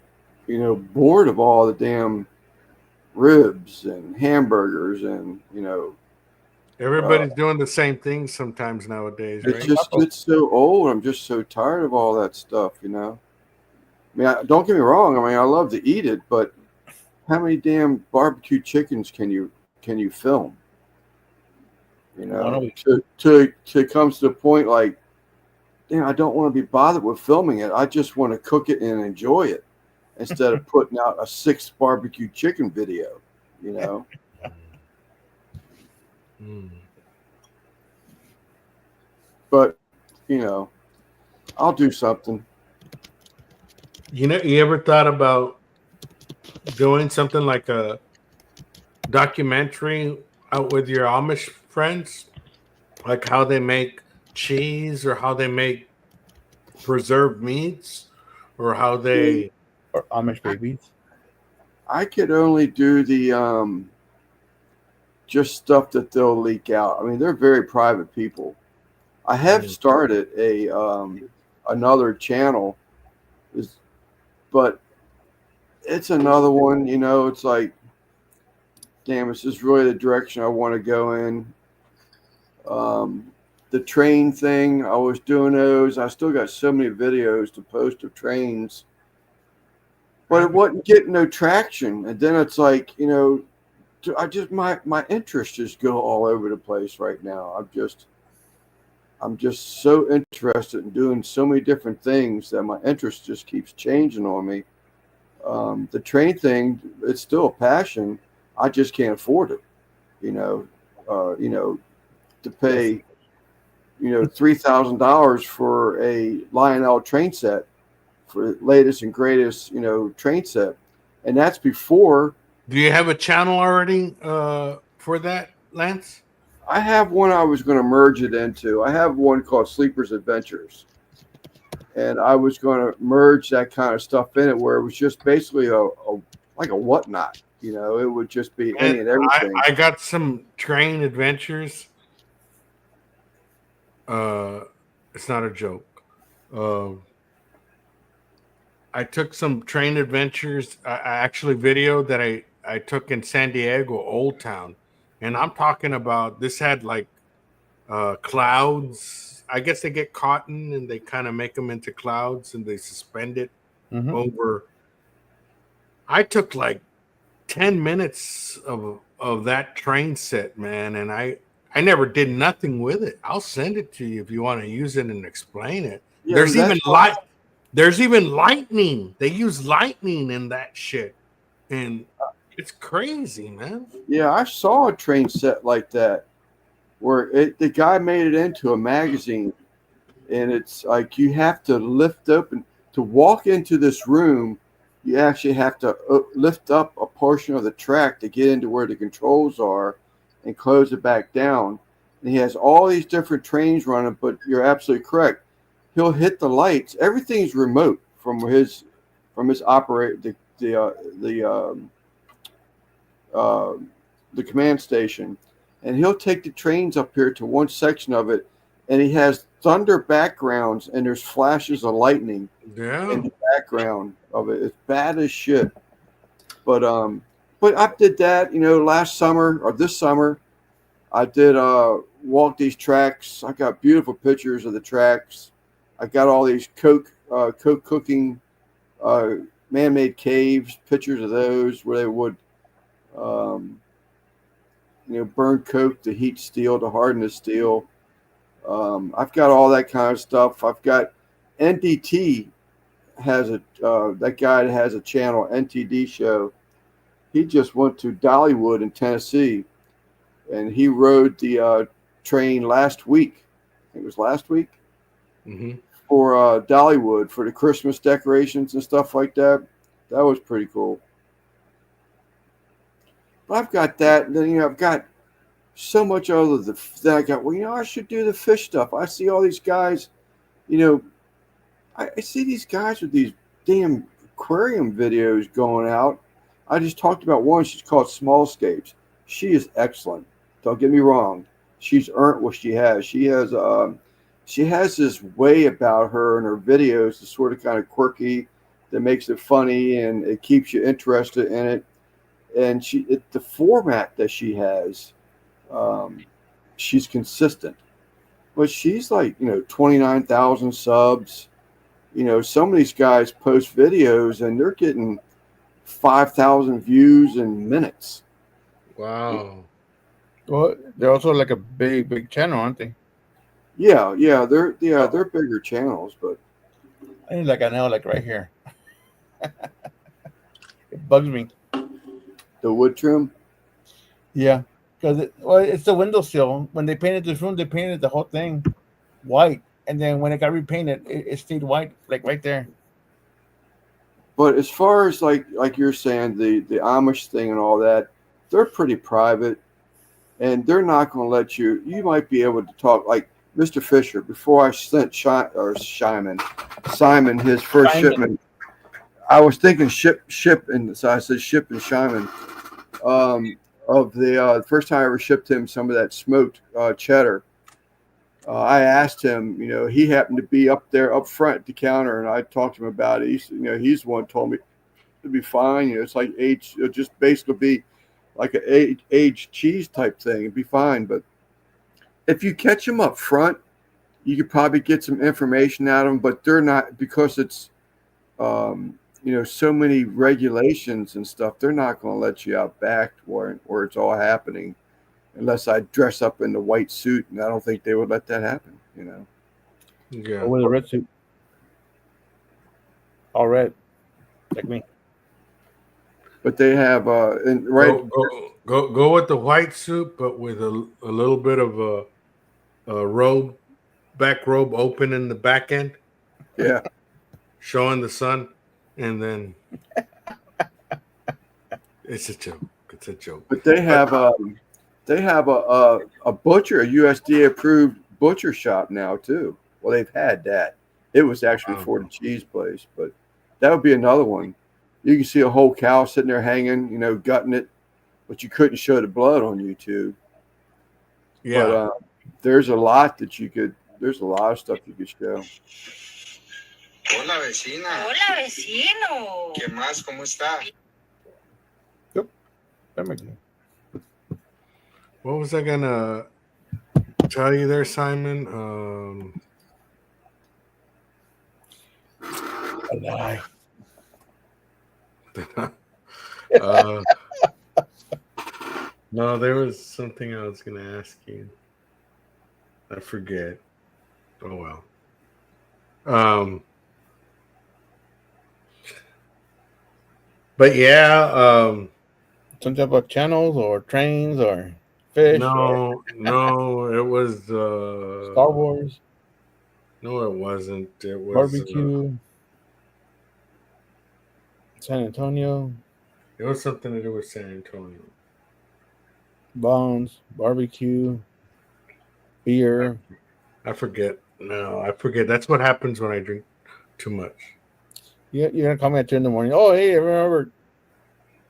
bored of all the damn ribs and hamburgers and, Everybody's doing the same thing sometimes nowadays, right? it just gets so old. I'm just so tired of all that stuff, I mean, don't get me wrong. I mean, I love to eat it, but how many damn barbecue chickens can you film? To comes to the point like, damn, I don't want to be bothered with filming it. I just want to cook it and enjoy it instead of putting out a 6 barbecue chicken video, But, I'll do something. You ever thought about doing something like a documentary out with your Amish friends, like how they make cheese or how they make preserved meats or how they Or Amish babies. I could only do the just stuff that they'll leak out. I mean, they're very private people. I have started another channel, but it's another one. It's like, damn, is this really the direction I want to go in? The train thing, I was doing those. I still got so many videos to post of trains, but it wasn't getting no traction. And then it's like, my interests just go all over the place right now. I'm just so interested in doing so many different things that my interest just keeps changing on me. The train thing, it's still a passion. I just can't afford it, to pay, $3,000 for a Lionel train set, for the latest and greatest, train set. And that's before. Do you have a channel already for that, Lance? I have one I was going to merge it into. I have one called Sleeper's Adventures. And I was going to merge that kind of stuff in it where it was just basically like a whatnot. It would just be any and everything. I got some train adventures. It's not a joke. I took some train adventures. I actually videoed that I took in San Diego, Old Town. And I'm talking about, this had like clouds. I guess they get cotton and they kind of make them into clouds and they suspend it over. I took like 10 minutes of that train set, man. And I never did nothing with it. I'll send it to you if you want to use it and explain it. Yeah, there's even lightning. They use lightning in that shit. And it's crazy, man. Yeah, I saw a train set like that where the guy made it into a magazine, and it's like you have to lift open to walk into this room. you actually have to lift up a portion of the track to get into where the controls are and close it back down. And he has all these different trains running, but you're absolutely correct. He'll hit the lights. Everything's remote from his operate the command station, and he'll take the trains up here to one section of it, and he has thunder backgrounds, and there's flashes of lightning in the background of it. It's bad as shit. But I did that, last summer or this summer. I did walk these tracks. I got beautiful pictures of the tracks. I got all these coke cooking man-made caves, pictures of those where they would burn coke to heat steel, to harden the steel. I've got all that kind of stuff. I've got NDT has that guy that has a channel, NTD Show. He just went to Dollywood in Tennessee, and he rode the train last week. I think it was last week. Mm-hmm. For Dollywood, for the Christmas decorations and stuff like that. That was pretty cool. But I've got that, and then I've got so much other that I got. Well, I should do the fish stuff. I see all these guys, I see these guys with these damn aquarium videos going out. I just talked about one. She's called Smallscapes. She is excellent. Don't get me wrong. She's earned what she has. She has this way about her and her videos that's sort of kind of quirky, that makes it funny and it keeps you interested in it. And the format that she has, she's consistent. But she's like, 29,000 subs. Some of these guys post videos and they're getting 5,000 views in minutes. Wow. Well, they're also like a big channel, aren't they? Yeah, they're bigger channels, but I need like a nail, like right here. It bugs me. the wood trim. Yeah, because it's the windowsill. When they painted this room, they painted the whole thing white, and then when it got repainted, it stayed white, like right there. But as far as like you're saying, the Amish thing and all that, they're pretty private, and they're not going to let you. You might be able to talk like Mr. Fisher before I sent Simon his first shipment. I was thinking ship, and so I said ship and Simon. Of the first time I ever shipped him some of that smoked cheddar. I asked him, he happened to be up front at the counter, and I talked to him about it. He's the one who told me it'd be fine. It's like aged, it'll just basically be like an aged cheese type thing. It'd be fine. But if you catch them up front, you could probably get some information out of them. But they're not, because it's, so many regulations and stuff. They're not going to let you out back where it's all happening. Unless I dress up in the white suit, and I don't think they would let that happen, Yeah. Or with a red suit. All red, like me. But they have Go with the white suit, but with a little bit of a robe, back robe open in the back end. Yeah. Showing the sun, and then it's a joke. It's a joke. But they have a butcher, a USDA approved butcher shop now too. Well, they've had that. It was actually for the cheese place, but that would be another one. You can see a whole cow sitting there hanging, gutting it, but you couldn't show the blood on YouTube. Yeah. But there's a lot of stuff you could show. Hola, vecina. Hola, vecino. ¿Qué más? ¿Cómo está? What was I gonna tell you there, Simon? A lie. No, there was something I was gonna ask you. I forget. Oh well. But yeah, Some type of channels or trains or fish. no, it was Star Wars. No, it wasn't. It was Barbecue. San Antonio, It was something to do with San Antonio. Bonds, barbecue, beer. I forget. No, I forget. That's what happens when I drink too much. Yeah, you're gonna call me at 2 in the morning. Oh, hey, I remember.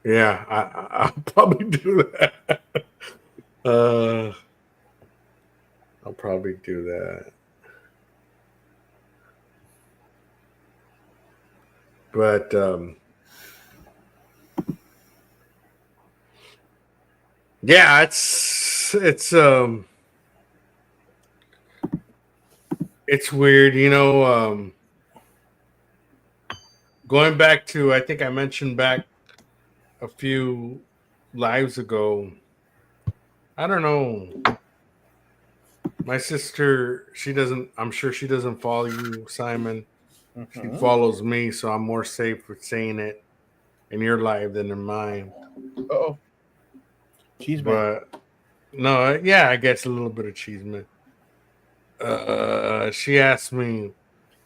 Yeah, I'll probably do that. I'll probably do that. But yeah, it's weird, going back to, I think I mentioned back a few lives ago. I don't know. My sister, I'm sure she doesn't follow you, Simon. She follows me, so I'm more safe with saying it in your live than in mine. Oh, cheese man. But no, yeah, I guess a little bit of cheese man. She asked me,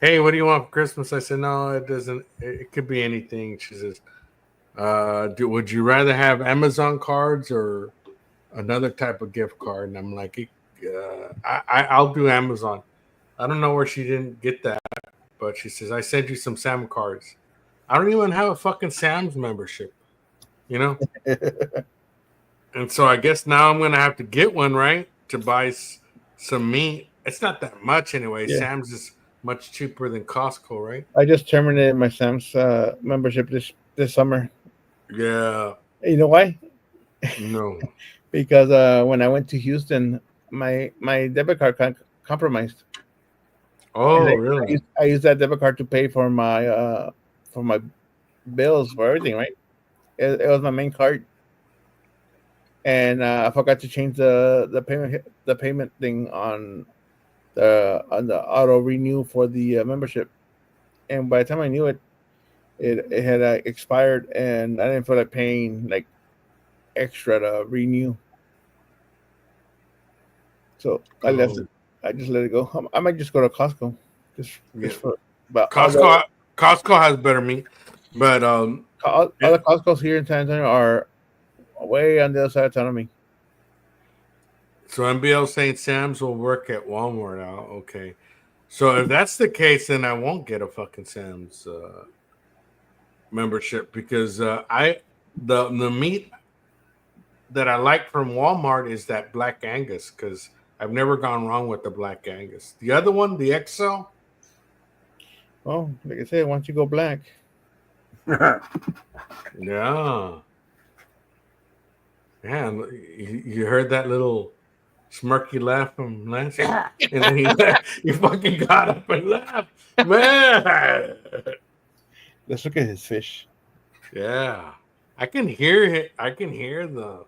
"Hey, what do you want for Christmas?" I said, "No, it doesn't. It could be anything." She says, would you rather have Amazon cards or another type of gift card?" And I'm like, I'll do Amazon. I don't know where she didn't get that, but she says, "I sent you some Sam cards." I don't even have a fucking Sam's membership, you know? And so I guess now I'm going to have to get one, right? To buy some meat. It's not that much anyway. Yeah. Sam's is much cheaper than Costco, right? I just terminated my Sam's membership this summer. Yeah. You know why? No. Because when I went to Houston, my debit card compromised. Oh, really? I used that debit card to pay for my bills for everything. Right? It was my main card, and I forgot to change the payment thing on the auto renew for the membership. And by the time I knew it, it had expired, and I didn't feel like paying like extra to renew. So I left it. I just let it go. I might just go to Costco, just for. But Costco has better meat, but other Costco's here in San Antonio are way on the other side of town of me. So MBL saying Sam's will work at Walmart out. Okay, so if that's the case, then I won't get a fucking Sam's membership because the meat that I like from Walmart is that Black Angus because I've never gone wrong with the Black Angus. The other one, the XL. Oh, like I said, once you go black. Yeah. Yeah, you heard that little smirky laugh from Lance, and then he fucking got up and laughed, man. Let's look at his fish. Yeah, I can hear it. I can hear the.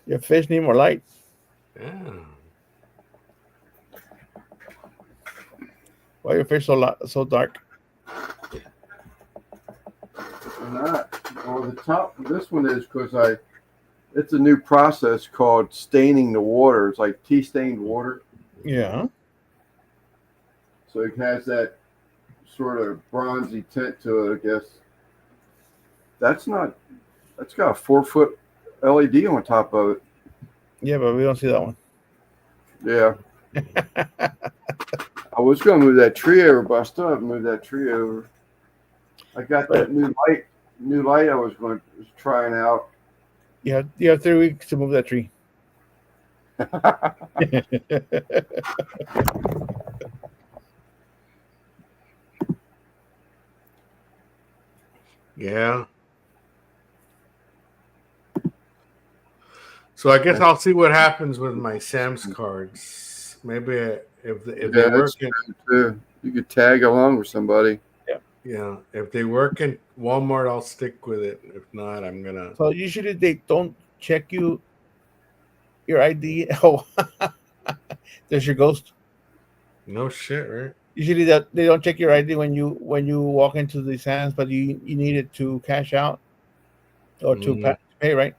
Your fish need more light. Yeah. Why are your fish so dark? Well, the top of this one is because it's a new process called staining the water. It's like tea stained water. Yeah. So it has that sort of bronzy tint to it, I guess. That's got a 4-foot LED on top of it. Yeah, but we don't see that one. Yeah. I was going to move that tree over, but I still haven't moved that tree over. I got that new light I was trying out. You have 3 weeks to move that tree. Yeah. So I guess I'll see what happens with my Sam's cards. Maybe if they work too. You could tag along with somebody. Yeah, if they work in Walmart, I'll stick with it. If not, I'm gonna. So usually they don't check your ID. Oh, there's your ghost. No shit, right? Usually they don't check your ID when you walk into these hands, but you need it to cash out or to pay, right?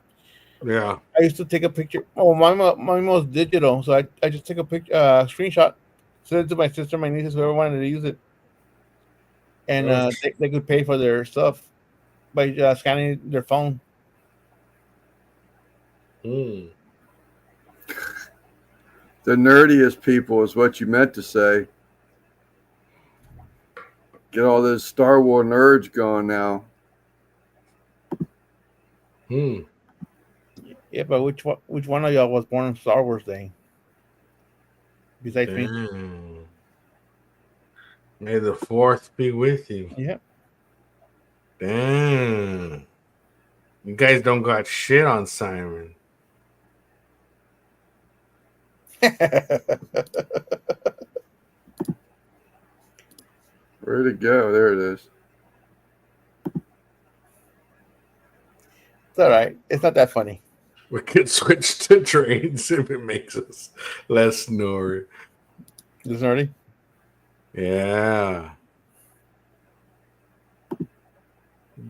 Yeah. I used to take a picture. Oh, mine was digital, so I just take a picture, screenshot, send it to my sister, my nieces, whoever wanted to use it. and Oh, they could pay for their stuff by scanning their phone. mm. The nerdiest people is what you meant to say. Get all those Star Wars nerds going now. Hmm. Yeah, but which one of y'all was born on Star Wars Day? Besides me. Damn. May the fourth be with you. Yeah. Damn. You guys don't got shit on Simon. Where'd it go? There it is. It's all right. It's not that funny. We could switch to trains if it makes us less snore. This already. Yeah.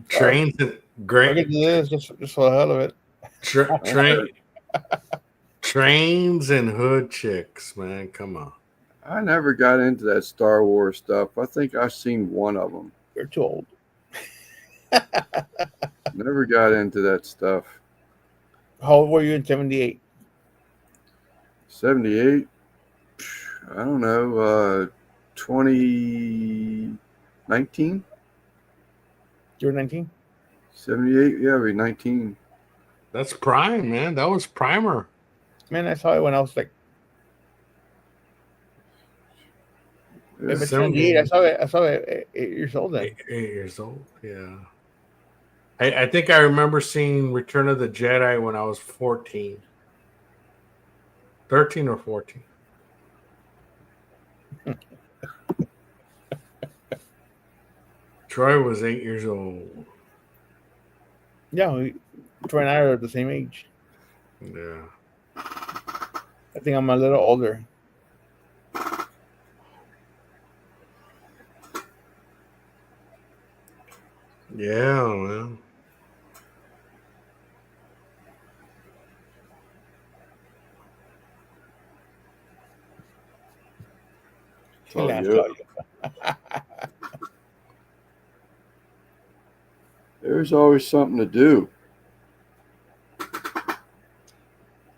Trains and Look at great this, just for the hell of it. trains and hood chicks, man. Come on. I never got into that Star Wars stuff. I think I've seen one of them. You're too old. Never got into that stuff. How old were you in '78? 78? I don't know. 2019? You were 19. 78? Yeah, we 19. That's prime, man. That was primer. Man, I saw it when I was like Yeah, if it's 78. I saw it 8 years old then. 8 years old. Yeah. I think I remember seeing Return of the Jedi when I was 14. 13 or 14. Troy was 8 years old. Yeah, Troy and I are the same age. Yeah. I think I'm a little older. Yeah, man. Oh, Last yeah. call. There's always something to do.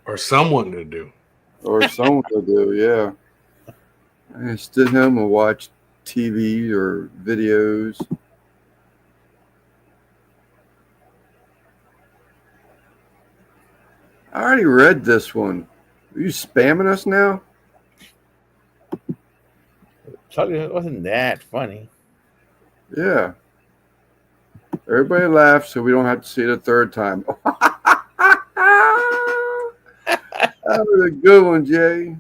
Or someone to do. Or someone to do, yeah. I sit home and watch TV or videos. I already read this one. Are you spamming us now? Charlie, it wasn't that funny. Yeah. Everybody laughs so we don't have to see it a third time. That was a good one, Jay.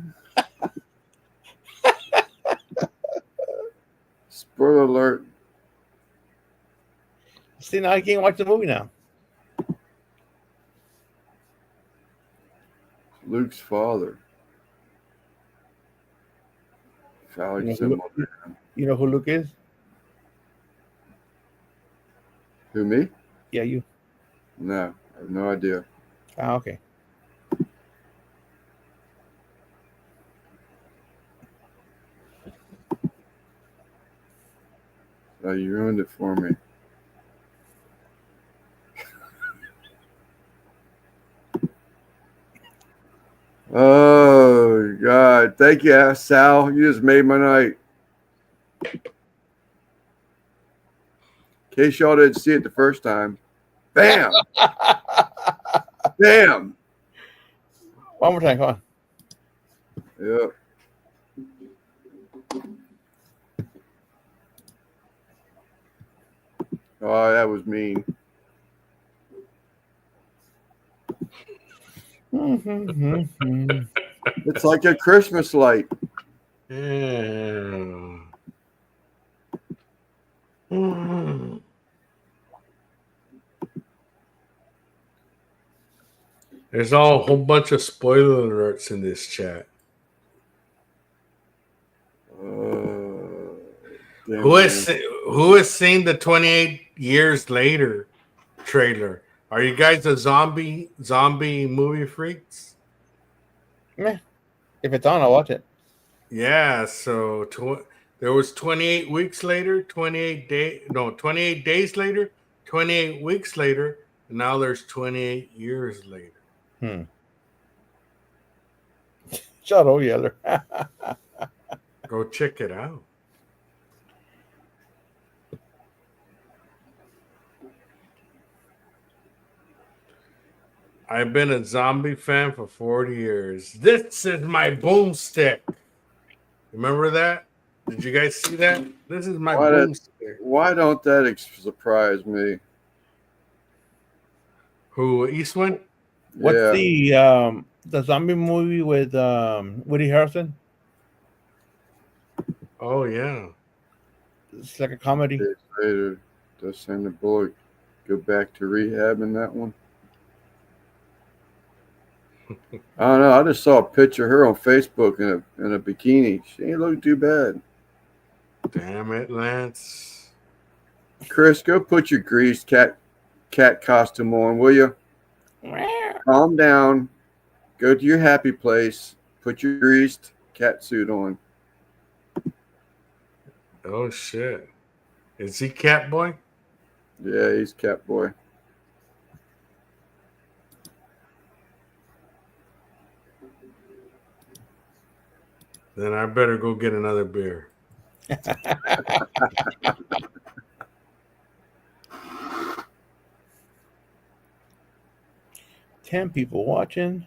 Spoiler alert. See, now I can't watch the movie now. Luke's father. Phallic You know, symbol. You know who Luke is? Who, me? Yeah, you. No, I have no idea. Ah, okay. Oh, you ruined it for me. Oh, God. Thank you, Sal. You just made my night. In case y'all didn't see it the first time. Bam! Bam! One more time, come on. Yep. Oh, that was mean. It's like a Christmas light. Yeah. Mm. There's all a whole bunch of spoiler alerts in this chat. Damn, Who has seen the 28 years later trailer? Are you guys a zombie movie freaks? Meh. If it's on, I'll watch it. Yeah, so There was 28 weeks later, 28 days later, 28 weeks later, and now there's 28 years later. Shadow Yeller. Go check it out. I've been a zombie fan for 40 years. This is my boomstick. Remember that? Did you guys see that? This is my boomstick. Why don't that surprise me? Who, Eastwind? What's Yeah. the zombie movie with Woody Harrelson? Oh, yeah. It's like a comedy. Days later, does Sandra Bullock go back to rehab in that one? I don't know. I just saw a picture of her on Facebook in a bikini. She ain't looking too bad. Damn it, Lance. Chris, go put your greased cat costume on, will you? Calm down. Go to your happy place. Put your greased cat suit on. Oh, shit. Is he Catboy? Yeah, he's Catboy. Then I better go get another beer. 10 people watching.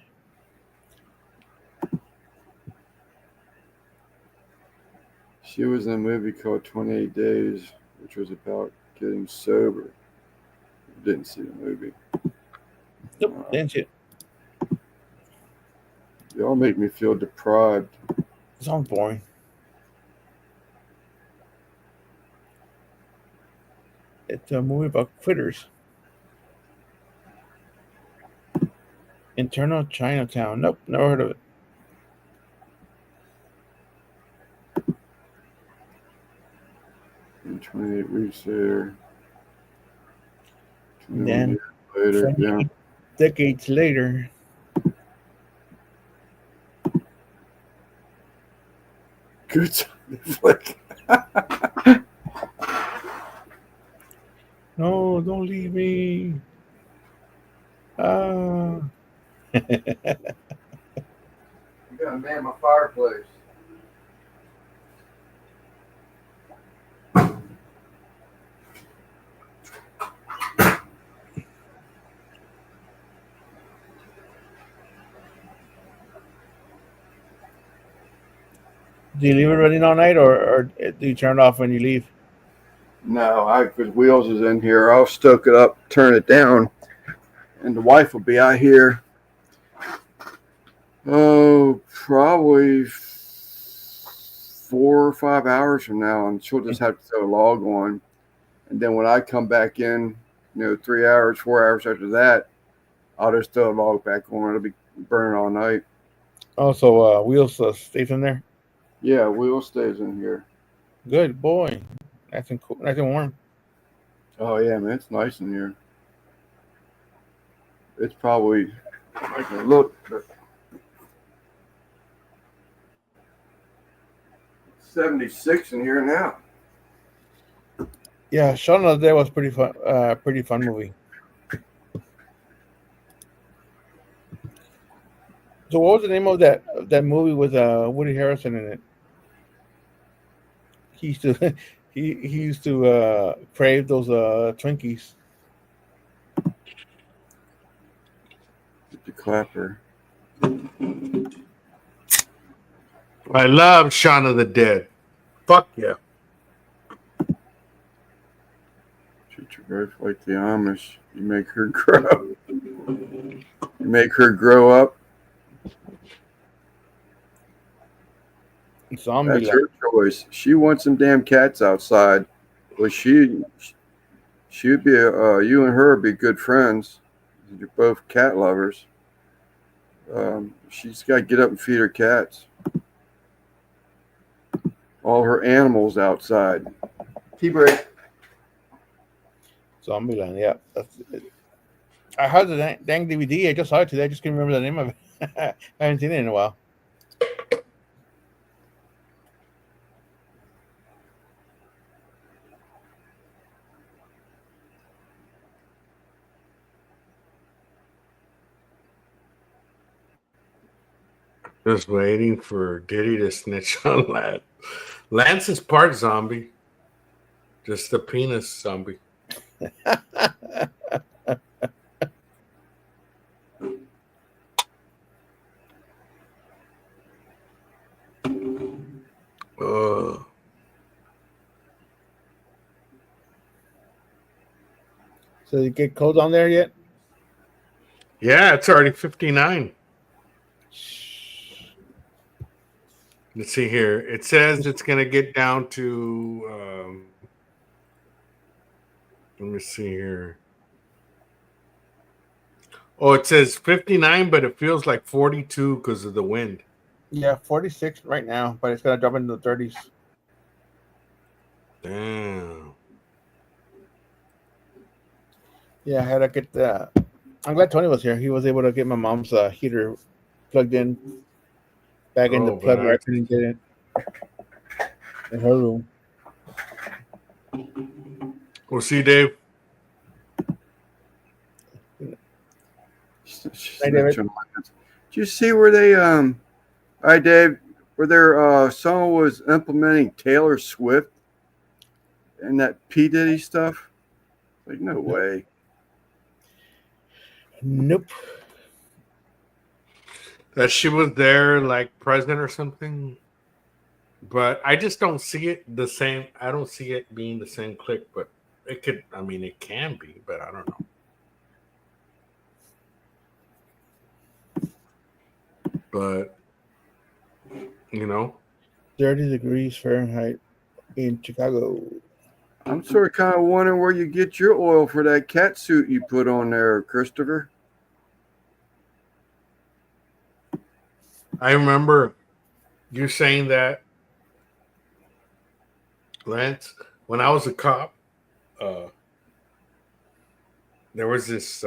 She was in a movie called 28 Days, which was about getting sober. Didn't see the movie. Nope, didn't see it. Y'all make me feel deprived. Sounds boring. It's a movie about quitters. Internal Chinatown. Nope, never heard of it. And 28 weeks later. 21 Then, years later, yeah. decades later. Good flick. No, don't leave me. You gotta man my fireplace. Do you leave it running all night, or do you turn it off when you leave? No, because Wheels is in here. I'll stoke it up, turn it down, and the wife will be out here. Oh, probably 4 or 5 hours from now, and she'll just have to throw a log on. And then when I come back in, 3 hours, 4 hours after that, I'll just throw a log back on. It'll be burning all night. Also, Wheels stays in there. Yeah, Wheel stays in here. Good boy. Nice and cool, nice and warm. Oh yeah, man, it's nice in here. It's probably I can look, but 76 in here now. Yeah, Shaun of the Dead was pretty fun. Pretty fun movie. So, what was the name of that movie with Woody Harrelson in it? He used to he used to crave those Twinkies. The clapper. I love Shaun of the Dead. Fuck yeah. Treat your wife like the Amish. You make her grow. You make her grow up. Zombie. That's her choice. She wants some damn cats outside. Well, she'd be you and her would be good friends. You're both cat lovers. She's got to get up and feed her cats. All her animals outside. Tea break. Zombieland, yeah. That's it. I had the dang DVD. I just saw it today. I just can't remember the name of it. I haven't seen it in a while. Just waiting for Diddy to snitch on Lance. Lance is part zombie. Just a penis zombie. So you get cold on there yet? Yeah, it's already 59. Let's see here. It says it's going to get down to, let me see here. Oh, it says 59, but it feels like 42 because of the wind. Yeah, 46 right now, but it's gonna drop into the 30s. Damn. Yeah, I had to get the. I'm glad Tony was here. He was able to get my mom's heater plugged in back in the plug where I couldn't get it in her room. We'll see you, Dave. Hey, David. Did you see where they all right, Dave, where their someone was implementing Taylor Swift and that P. Diddy stuff? Like, no way. Nope. That she was there like president or something. But I just don't see it the same. I don't see it being the same click, but it could, I mean, it can be, but I don't know. But, you know, 30 degrees Fahrenheit in Chicago. I'm sort of kind of wondering where you get your oil for that cat suit you put on there, Christopher. I remember you saying that, Lance, when I was a cop, there was this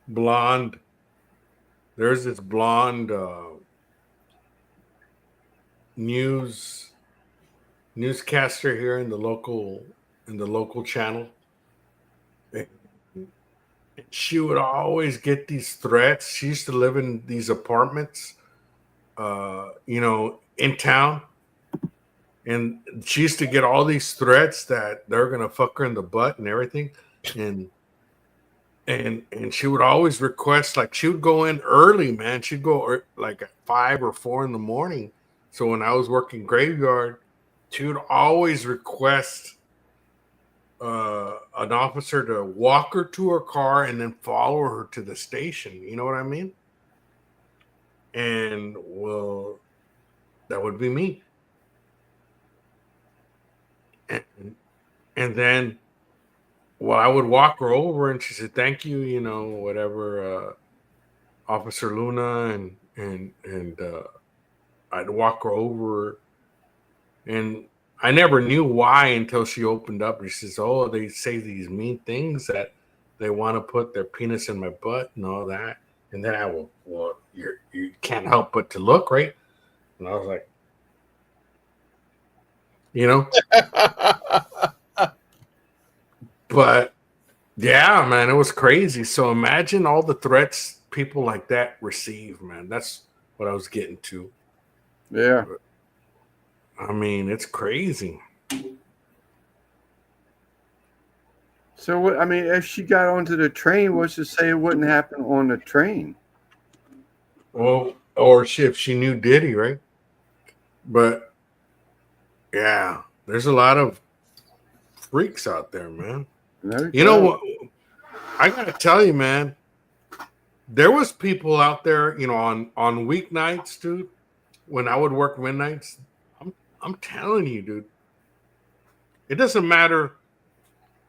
blonde newscaster here in the local channel. She would always get these threats. She used to live in these apartments, in town. And she used to get all these threats that they're gonna fuck her in the butt and everything. And she would always request, like, she would go in early, man. She'd go like at 5 or 4 in the morning. So when I was working graveyard, she would always request an officer to walk her to her car and then follow her to the station. You know what I mean? And well, that would be me. And then, well, I would walk her over, and she said, "Thank you," whatever, Officer Luna, and I'd walk her over, and I never knew why until she opened up. She says, "Oh, they say these mean things that they want to put their penis in my butt and all that." And then I will, well, you can't help but to look, right? And I was like, But yeah, man, it was crazy. So imagine all the threats people like that receive, man. That's what I was getting to. Yeah. I mean, it's crazy. So what? I mean, if she got onto the train, what's to say it wouldn't happen on the train? Well, or if she knew Diddy, right? But yeah, there's a lot of freaks out there, man. You know what? I gotta tell you, man. There was people out there, on weeknights, dude. When I would work midnights, I'm telling you, dude. It doesn't matter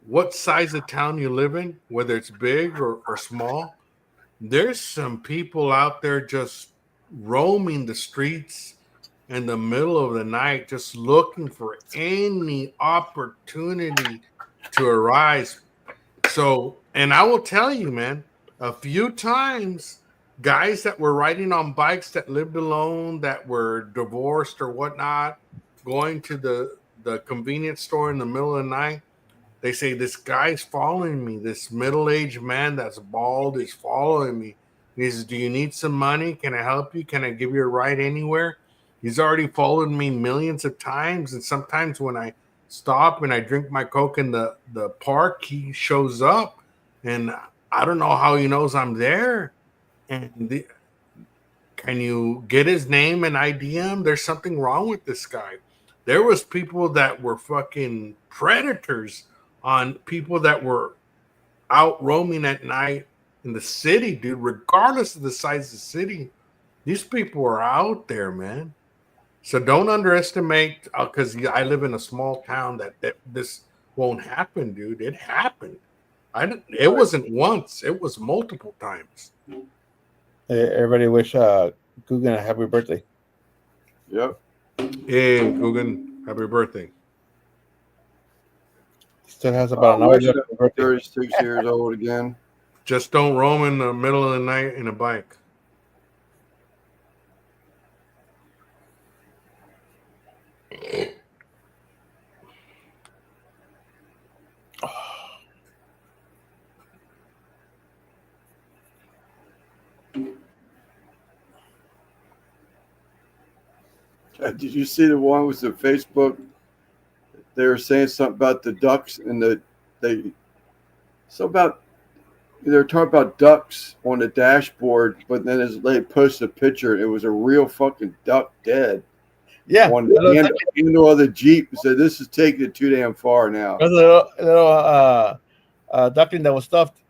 what size of town you live in, whether it's big or small. There's some people out there just roaming the streets in the middle of the night, just looking for any opportunity to arise. So, and I will tell you, man, a few times, guys that were riding on bikes that lived alone, that were divorced or whatnot, going to the convenience store in the middle of the night, they say, this guy's following me. This middle-aged man that's bald is following me. he says, "Do you need some money? Can I help you? Can I give you a ride anywhere?" He's already followed me millions of times, and sometimes when I stop and I drink my Coke in the park, he shows up, and I don't know how he knows I'm there. And can you get his name and ID him? There's something wrong with this guy. There was people that were fucking predators on people that were out roaming at night in the city, dude. Regardless of the size of the city, these people are out there, man. So don't underestimate, because I live in a small town, that this won't happen, dude. It happened. It wasn't once; it was multiple times. Everybody wish Guggen a happy birthday. Yep. Hey, Guggen, happy birthday! Still has about an I hour wish left. I was 36 years old again. Just don't roam in the middle of the night in a bike. Did you see the one with the Facebook? They were saying something about the ducks and they were talking about ducks on the dashboard, but then as they posted a picture, it was a real fucking duck dead Yeah, on the handle of the Jeep. And said, "This is taking it too damn far now." there's a little duckling that was stuffed.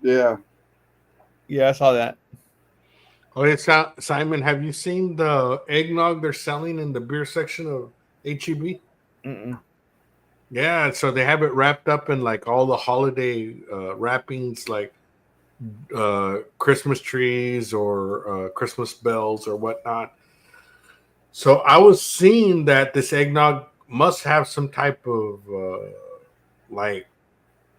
Yeah. Yeah, I saw that. Oh, it's Simon. Have you seen the eggnog they're selling in the beer section of HEB? Mm-mm. Yeah, so they have it wrapped up in like all the holiday wrappings, like Christmas trees or Christmas bells or whatnot. So I was seeing that this eggnog must have some type of like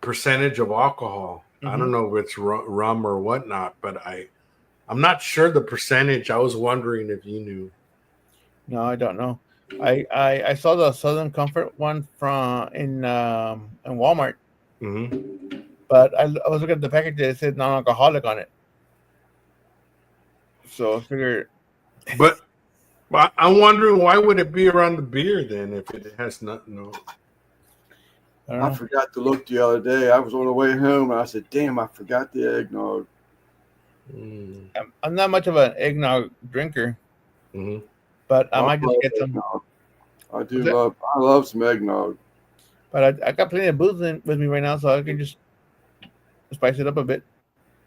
percentage of alcohol. I don't know if it's rum or whatnot, but I'm not sure the percentage. I was wondering if you knew. No, I don't know. I saw the Southern Comfort one in Walmart, Mm-hmm. but I was looking at the package that said non-alcoholic on it. So I figured, But I'm wondering, why would it be around the beer then if it has nothing? No. I don't I know. forgot to look the other day. I was on the way home and I said, "Damn, I forgot the eggnog." Mm. I'm not much of an eggnog drinker, Mm-hmm. but I I might just love get some. eggnog. I What's that? I love some eggnog. But I got plenty of booze with me right now, so I can just spice it up a bit.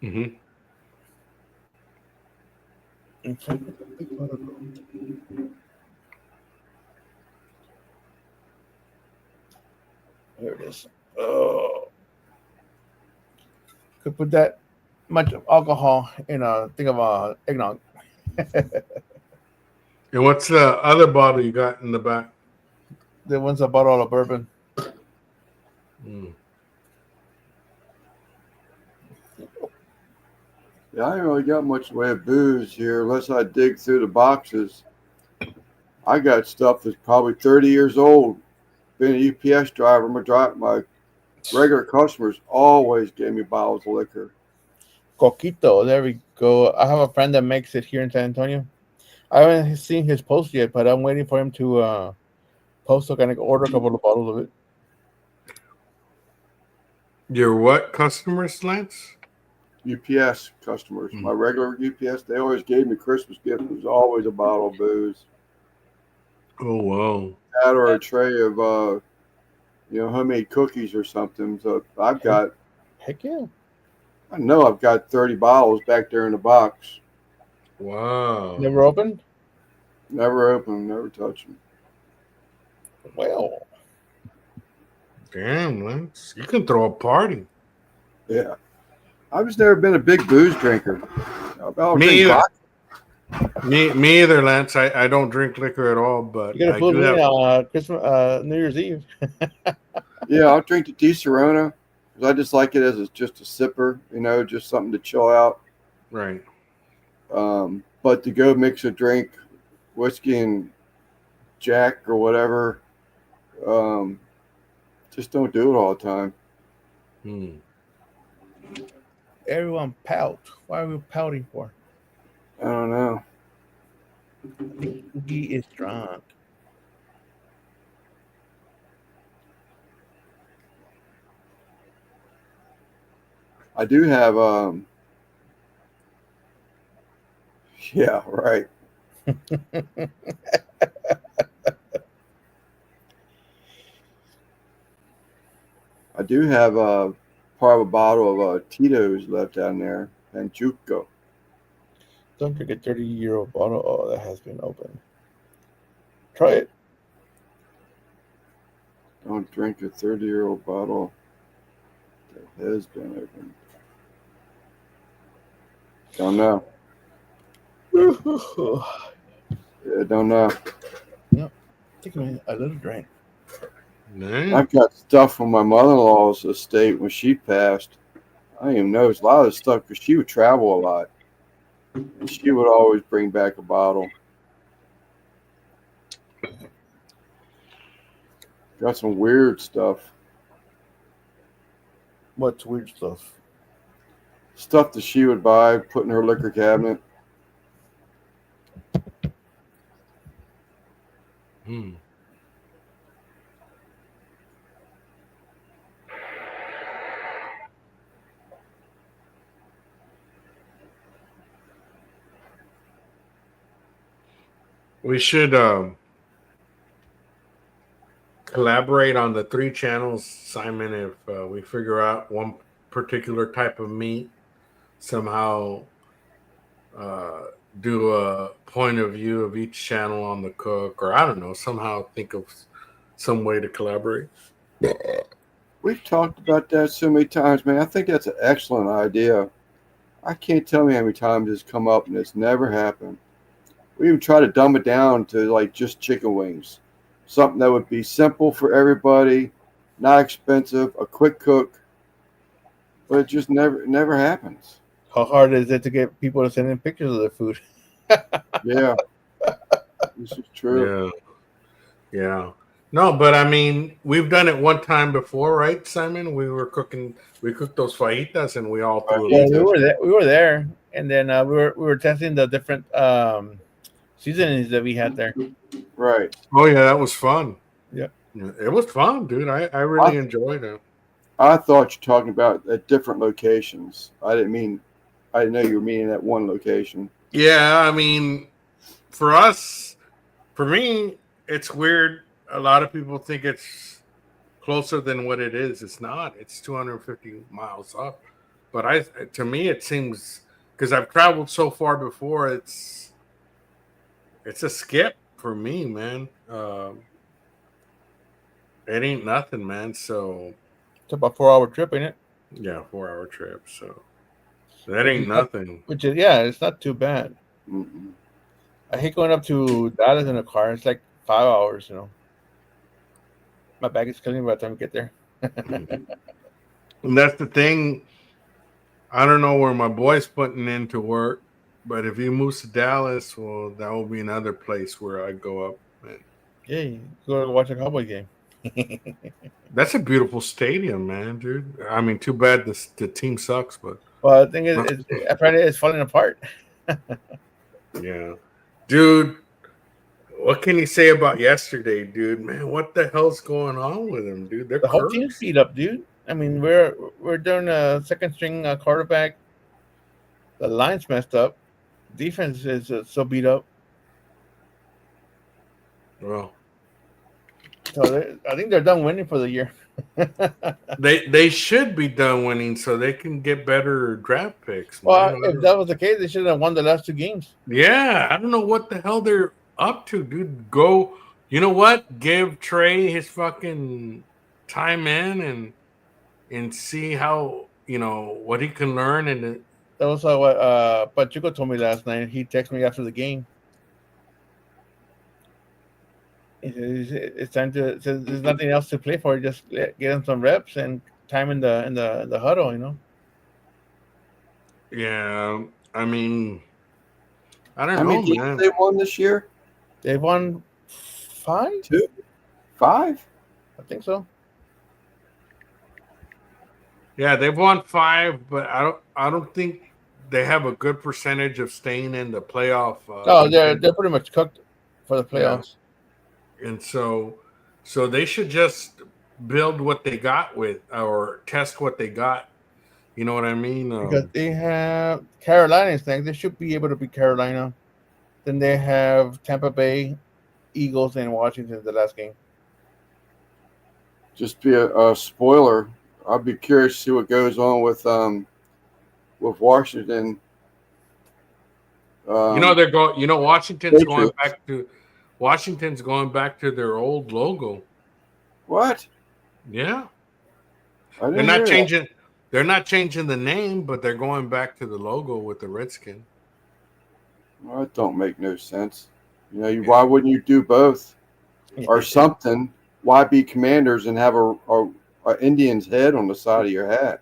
Mm-hmm. There it is. Oh, could put that much alcohol in a thing of eggnog. And what's the other bottle you got in the back? The one's a bottle of bourbon. Mm. Yeah, I ain't really got much in the way of booze here unless I dig through the boxes. I got stuff that's probably 30 years old. Being a UPS driver, my regular customers always gave me bottles of liquor. Coquito. There we go. I have a friend that makes it here in San Antonio. I haven't seen his post yet, but I'm waiting for him to post so I can order a couple of bottles of it. Your what customers, Lance? UPS customers, my regular UPS, they always gave me Christmas gift. It was always a bottle of booze. Oh, wow. That or a tray of homemade cookies or something. So I've got, Heck yeah. I know I've got 30 bottles back there in the box. Wow. Never opened? Never open, never touch them. Well, Damn, Lance. You can throw a party. Yeah. I've just never been a big booze drinker. I'll Me drink either. vodka. Me either, Lance. I don't drink liquor at all, but you gotta I fool do me have. on Christmas, New Year's Eve. Yeah, I'll drink the Di-Serona because I just like it as just a sipper, just something to chill out. Right. But to go mix a drink, whiskey and Jack or whatever, just don't do it all the time. Hmm. everyone pout? Why are we pouting for? I don't know. He is drunk. I do have yeah, right. I do have part of a bottle of Tito's left down there and Juco. Don't drink a 30-year-old bottle. Oh, that has been opened. Try it. Don't drink a 30-year-old bottle that has been opened. Don't know. Yeah, don't know. Take a little drink. Man. I've got stuff from my mother-in-law's estate when she passed. I don't even know. It's a lot of the stuff because she would travel a lot. And she would always bring back a bottle. Got some weird stuff. What's weird stuff? Stuff that she would buy, put in her liquor cabinet. Hmm. We should collaborate on the 3 channels, Simon. If we figure out one particular type of meat, somehow do a point of view of each channel on the cook, or I don't know, somehow think of some way to collaborate. We've talked about that so many times, man. I think that's an excellent idea. I can't tell you how many times it's come up and it's never happened. We even try to dumb it down to like just chicken wings. Something that would be simple for everybody, not expensive, a quick cook. But it just never happens. How hard is it to get people to send in pictures of their food? Yeah. This is true. Yeah. No, but I mean, we've done it one time before, right, Simon? We cooked those fajitas, and we all threw Yeah, them. we were there, and then we were testing the different seasonings that we had there. Right. Oh yeah, that was fun. Yeah. It was fun, dude. I really enjoyed it. I thought you're talking about at different locations. I didn't know you were meaning at one location. Yeah, I mean, for me, it's weird. A lot of people think it's closer than what it is. It's not. It's 250 miles up. But to me, it seems, because I've traveled so far before, it's a skip for me, man. It ain't nothing, man. So It's about 4-hour trip, ain't it? yeah, 4-hour trip. So that ain't nothing. Which is, yeah, it's not too bad. Mm-mm. I hate going up to Dallas in a car. It's like 5 hours, you know. My back is killing me by the time we get there. And that's the thing. I don't know where my boy's putting into work, but if he moves to Dallas, well, that will be another place where I go up. Man. Yeah, you go to watch a Cowboy game. That's a beautiful stadium, man, dude. I mean, too bad the team sucks, but Well, the thing is, apparently it's falling apart. yeah, dude. What can you say about yesterday, dude? Man, what the hell's going on with them, dude? They're The whole team's beat up, dude. I mean, we're doing a second string quarterback. The line's messed up. Defense is so beat up. Well, So I think they're done winning for the year. they should be done winning so they can get better draft picks. Well, Man. if that was the case, they should have won the last 2 games. Yeah, I don't know what the hell they're up to, dude. Go, you know what? Give Trey his fucking time in and see how, what he can learn. And That was what Pachuco told me last night. He texted me after the game. He said, it's time to. Says there's nothing else to play for. Just get him some reps and time in the huddle. You know. yeah, I mean, I don't How know, many games man. they won this year? They won 5. 5? I think so. Yeah, they've won 5, but I don't think they have a good percentage of staying in the playoff. No, they're pretty much cooked for the Yeah. playoffs. And so they should just build what they got with, or test what they got. You know what I mean? Because they have Carolina's next. They should be able to beat Carolina. Then they have Tampa Bay, Eagles, and Washington the last game. Just be a spoiler. I'd be curious to see what goes on with Washington. they're going. Patriots. Washington's going back to their old logo. What? Yeah, I they're didn't not hear that. changing. They're not changing the name, but they're going back to the logo with the Redskin. Well, that don't make no sense. Why wouldn't you do both or something? Why be Commanders and have a Indian's head on the side of your hat?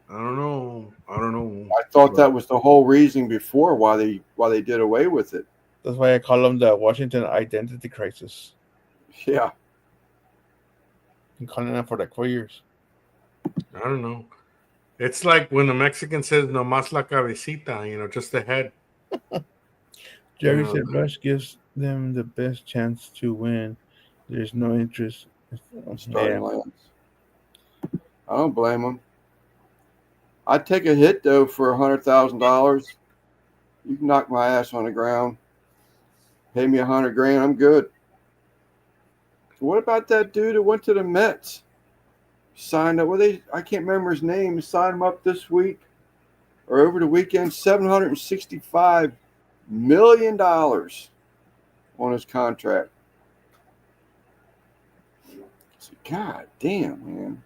I don't know. I thought that was the whole reason before why they did away with it. That's why I call them the Washington Identity Crisis. Yeah. Been calling them for like 4 years. I don't know. It's like when the Mexican says "no más la cabecita," just the head. Jerry Yeah. said Rush gives them the best chance to win. There's no interest. Starting Lance. I don't blame them. I'd take a hit though for $100,000. You can knock my ass on the ground. Pay me $100,000. I'm good. What about that dude that went to the Mets? Signed up. I can't remember his name. Signed him up this week or over the weekend. $765 million on his contract. God damn,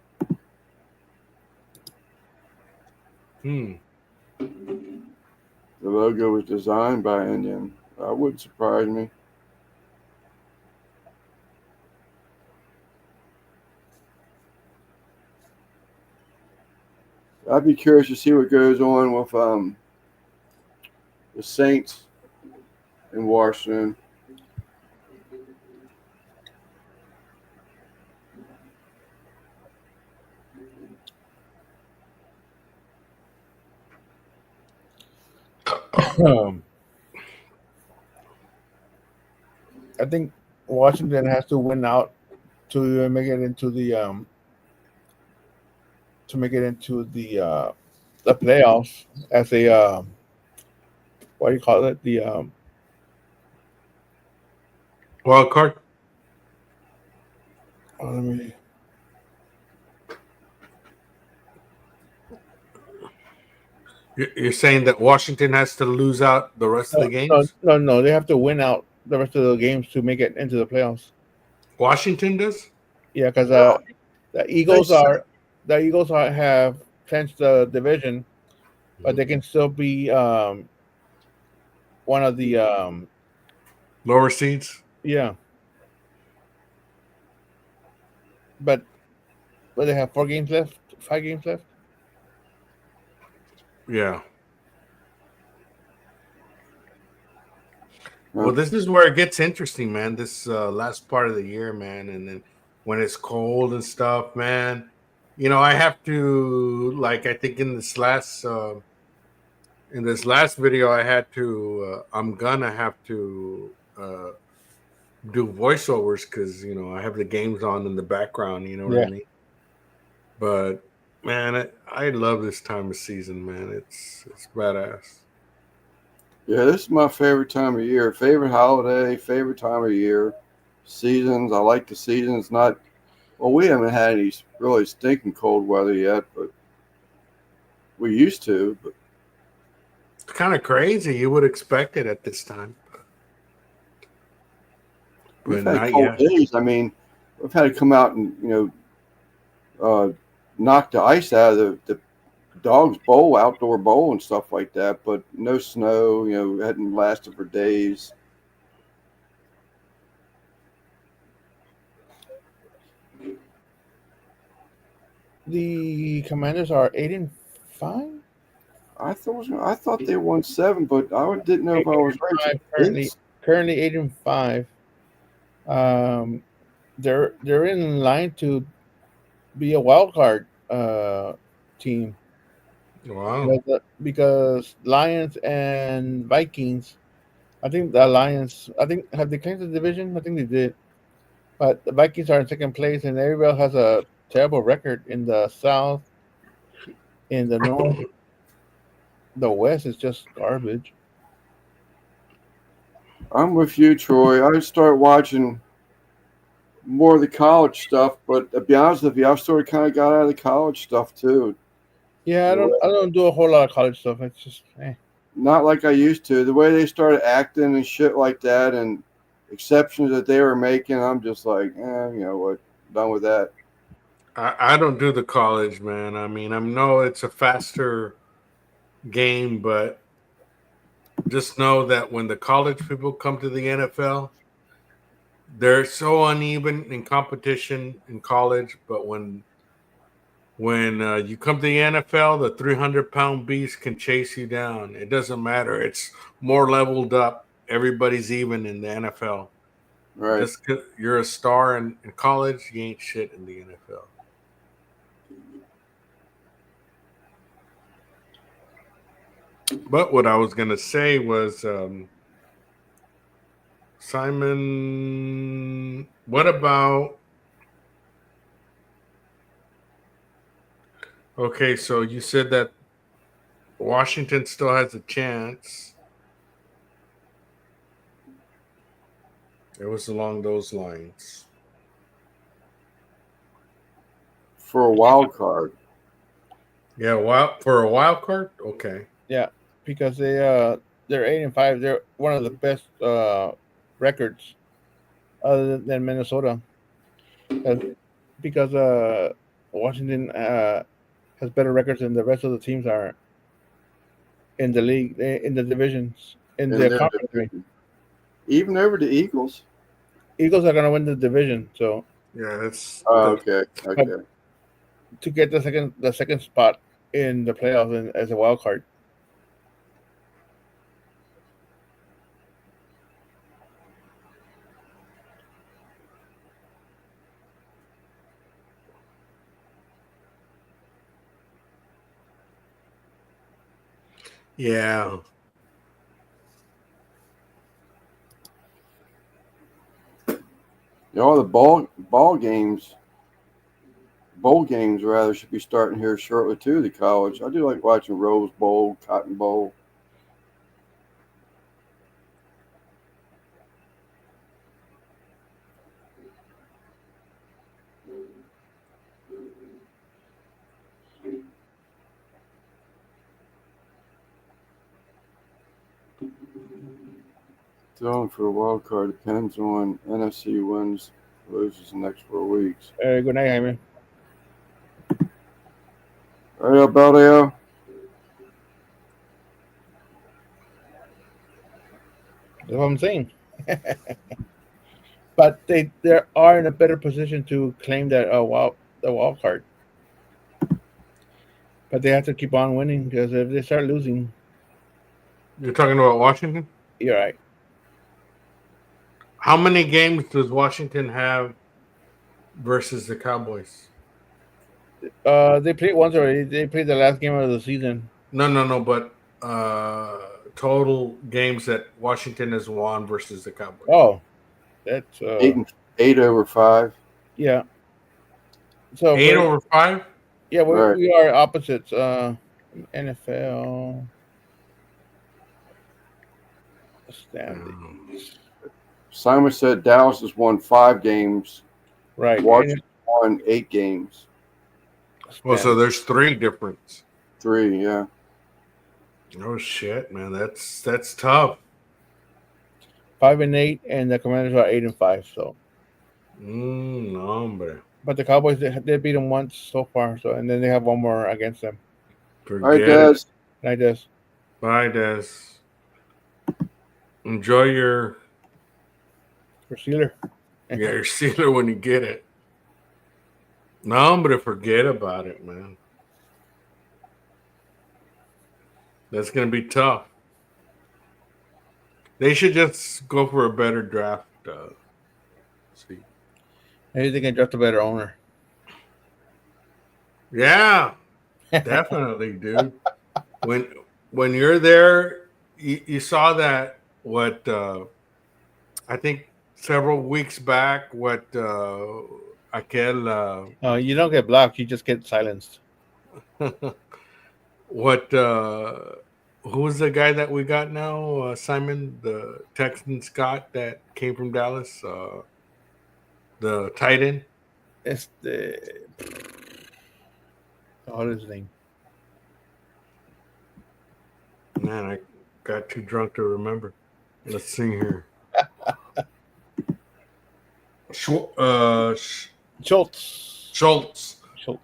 man. The logo was designed by Indian. That wouldn't surprise me. I'd be curious to see what goes on with the Saints in Washington. I think Washington has to win out to make it into the playoffs as a what do you call it? The Wild card. let me. You're saying that Washington has to lose out the rest of the games? No. They have to win out the rest of the games to make it into the playoffs. Washington does? Yeah, because the Eagles have clinched the division, but they can still be one of the lower seeds. Yeah, but they have 5 games left. Yeah. Well, this is where it gets interesting, man. This last part of the year, man, and then when it's cold and stuff, man. I have to, like, I think in this last video, I had to. I'm gonna have to do voiceovers because I have the games on in the background. You know what I mean? But man, I love this time of season, man. It's badass. Yeah, this is my favorite time of year. Favorite holiday, favorite time of year. Seasons. I like the seasons. We haven't had any really stinking cold weather yet, but we used to. But it's kind of crazy. You would expect it at this time. We've had cold days. I mean, we've had to come out and knock the ice out of the dog's bowl, outdoor bowl, and stuff like that. But no snow. Hadn't lasted for days. The Commanders are 8-5. I thought they won 7, but I didn't know if I was right. Currently 8-5. They're in line to be a wild card team. Wow. Because Lions and Vikings, I think the Lions, I think have they claimed the division? I think they did. But the Vikings are in second place, and everybody else has a terrible record in the South, in the North. The West is just garbage. I'm with you, Troy. I start watching more of the college stuff, but to be honest with you, I've sort of kind of got out of the college stuff too. Yeah, I The way- don't do a whole lot of college stuff. It's just Not like I used to. The way they started acting and shit like that, and exceptions that they were making, I'm just like, you know what, done with that. I don't do the college, man. I mean, I know it's a faster game, but just know that when the college people come to the NFL, they're so uneven in competition in college. But when you come to the NFL, the 300-pound beast can chase you down. It doesn't matter. It's more leveled up. Everybody's even in the NFL. Right. Just 'cause you're a star in college, you ain't shit in the NFL. But what I was gonna say was, Simon, what about? Okay, so you said that Washington still has a chance. It was along those lines. For a wild card. Yeah, for a wild card. Okay. yeah, because they're 8-5. They're one of the best records other than Minnesota. Because Washington has better records than the rest of the teams are in the league, in the divisions, in in the their conference. division. Even over the Eagles. Eagles are going to win the division, so Yeah, that's Oh, okay. Okay. to get the second spot in the playoffs as a wild card. yeah. You know, the bowl games rather should be starting here shortly too. The college. I do like watching Rose Bowl, Cotton Bowl. Throwing for a wild card depends on NFC wins, loses the next 4 weeks. Good night, Jaime. All right, Alberto. That's what I'm saying. But they are in a better position to claim that the wild card. But they have to keep on winning because if they start losing, You're talking about Washington? you're right. How many games does Washington have versus the Cowboys? They played once already. They played the last game of the season. No, but total games that Washington has won versus the Cowboys. Oh, that's 8 over 5. yeah. So 8 over 5? yeah, Right. we are opposites. NFL standings. Simon said Dallas has won 5 games. Right. Washington won 8 games. Well, so there's 3 difference. 3, yeah. Oh shit, man, that's tough. 5-8, and the Commanders are 8-5. So, No, hombre. but the Cowboys they beat them once so far. So, and then they have one more against them. All right, Forget Des. it. Like this. Bye, Des. Enjoy your Steeler. sealer when you get it. No, hombre, forget about it, man. That's gonna be tough. They should just go for a better draft. See, Maybe they can draft a better owner. Yeah, definitely, dude. When you're there, you saw that what I think several weeks back. What aquel You don't get blocked; you just get silenced. what who was the guy that we got now? Simon, the Texan Scott that came from Dallas, the tight end. It's the what is his name? Man, I got too drunk to remember. Let's see here. Schultz. Schultz. Schultz.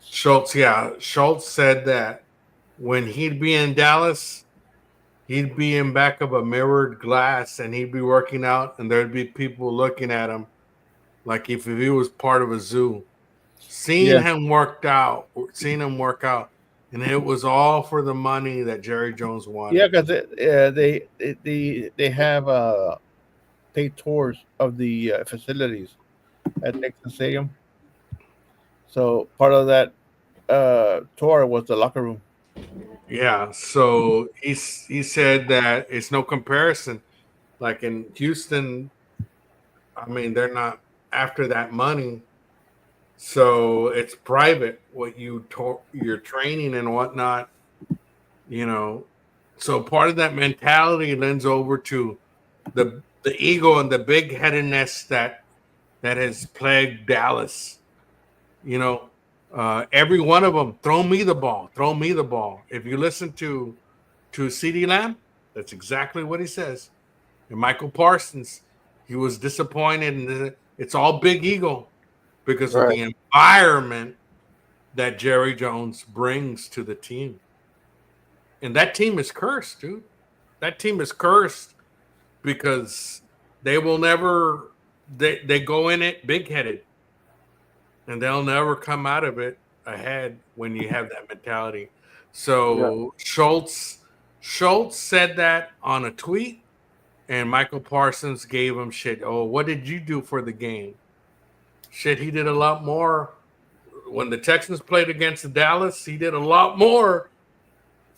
Schultz, yeah. Schultz said that when he'd be in Dallas, he'd be in back of a mirrored glass and he'd be working out and there'd be people looking at him like if he was part of a zoo. Seeing him work out. And it was all for the money that Jerry Jones wanted. Yeah, because they have paid tours of the facilities at Texas Stadium. So part of that tour was the locker room. Yeah, so he said that it's no comparison. Like in Houston, I mean, they're not after that money, so it's private what your training and whatnot, you know. So part of that mentality lends over to the ego and the big headedness that has plagued Dallas. You know, every one of them, throw me the ball. If you listen to CeeDee Lamb, that's exactly what he says. And Michael Parsons, he was disappointed, and it's all big ego because of the environment that Jerry Jones brings to the team. And that team is cursed, dude. That team is cursed because they will never they go in it big-headed. And they'll never come out of it ahead when you have that mentality. So Schultz said that on a tweet, and Michael Parsons gave him shit. Oh, what did you do for the game? Shit, he did a lot more. When the Texans played against the Dallas, he did a lot more.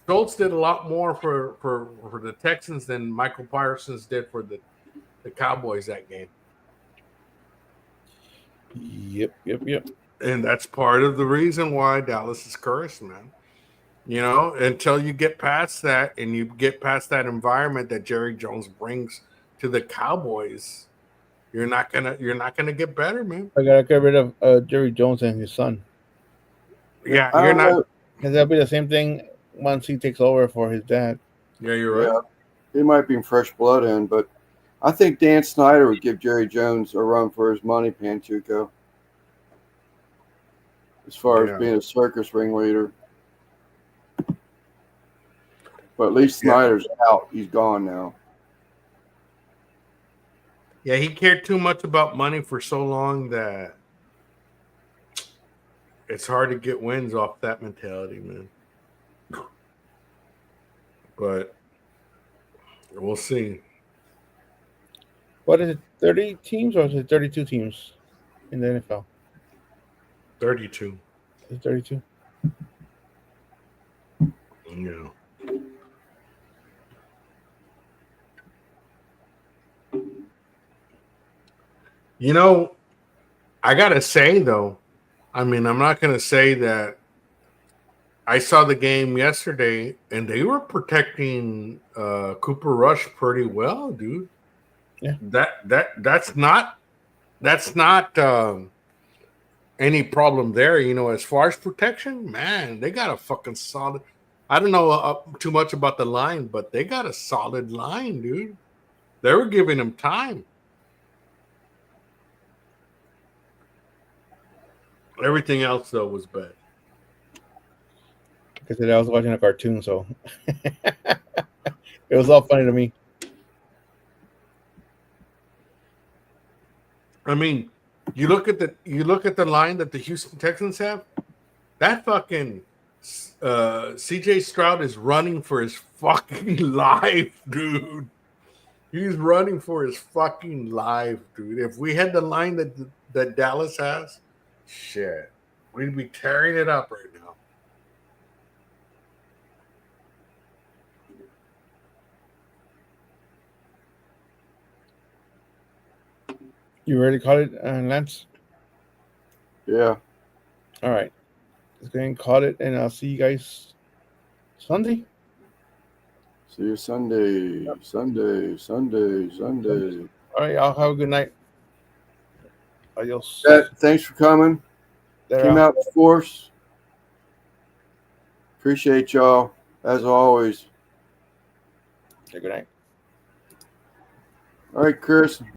Schultz did a lot more for the Texans than Michael Parsons did for the Cowboys that game. Yep. And that's part of the reason why Dallas is cursed, man. You know, until you get past that and you get past that environment that Jerry Jones brings to the Cowboys, you're not gonna get better, man. I gotta get rid of Jerry Jones and his son. Yeah, you're not. Because that'll be the same thing once he takes over for his dad. Yeah, you're right. Yeah, he might bring fresh blood in, but I think Dan Snyder would give Jerry Jones a run for his money, Panchuco. As far as being a circus ringleader. But at least Snyder's out. He's gone now. Yeah, he cared too much about money for so long that it's hard to get wins off that mentality, man. But we'll see. What is it, 30 teams or is it 32 teams in the NFL? 32. It's 32. Yeah. You know, I gotta say though, I mean, I'm not gonna say that I saw the game yesterday and they were protecting Cooper Rush pretty well, dude. Yeah. That's not any problem there. You know, as far as protection, man, they got a fucking solid. I don't know too much about the line, but they got a solid line, dude. They were giving him time. Everything else, though, was bad. Because I was watching a cartoon, so it was all funny to me. I mean, you look at the line that the Houston Texans have. That fucking C.J. Stroud is running for his fucking life, dude. He's running for his fucking life, dude. If we had the line that Dallas has, shit, we'd be tearing it up right now. You ready to call it, Lance? Yeah. All right. Let's go ahead and call it, and I'll see you guys Sunday. See you Sunday. Sunday. All right, y'all have a good night. Adios. Thanks for coming. There, Came Al. out in force. Appreciate y'all as always. Okay, good night. All right, Chris.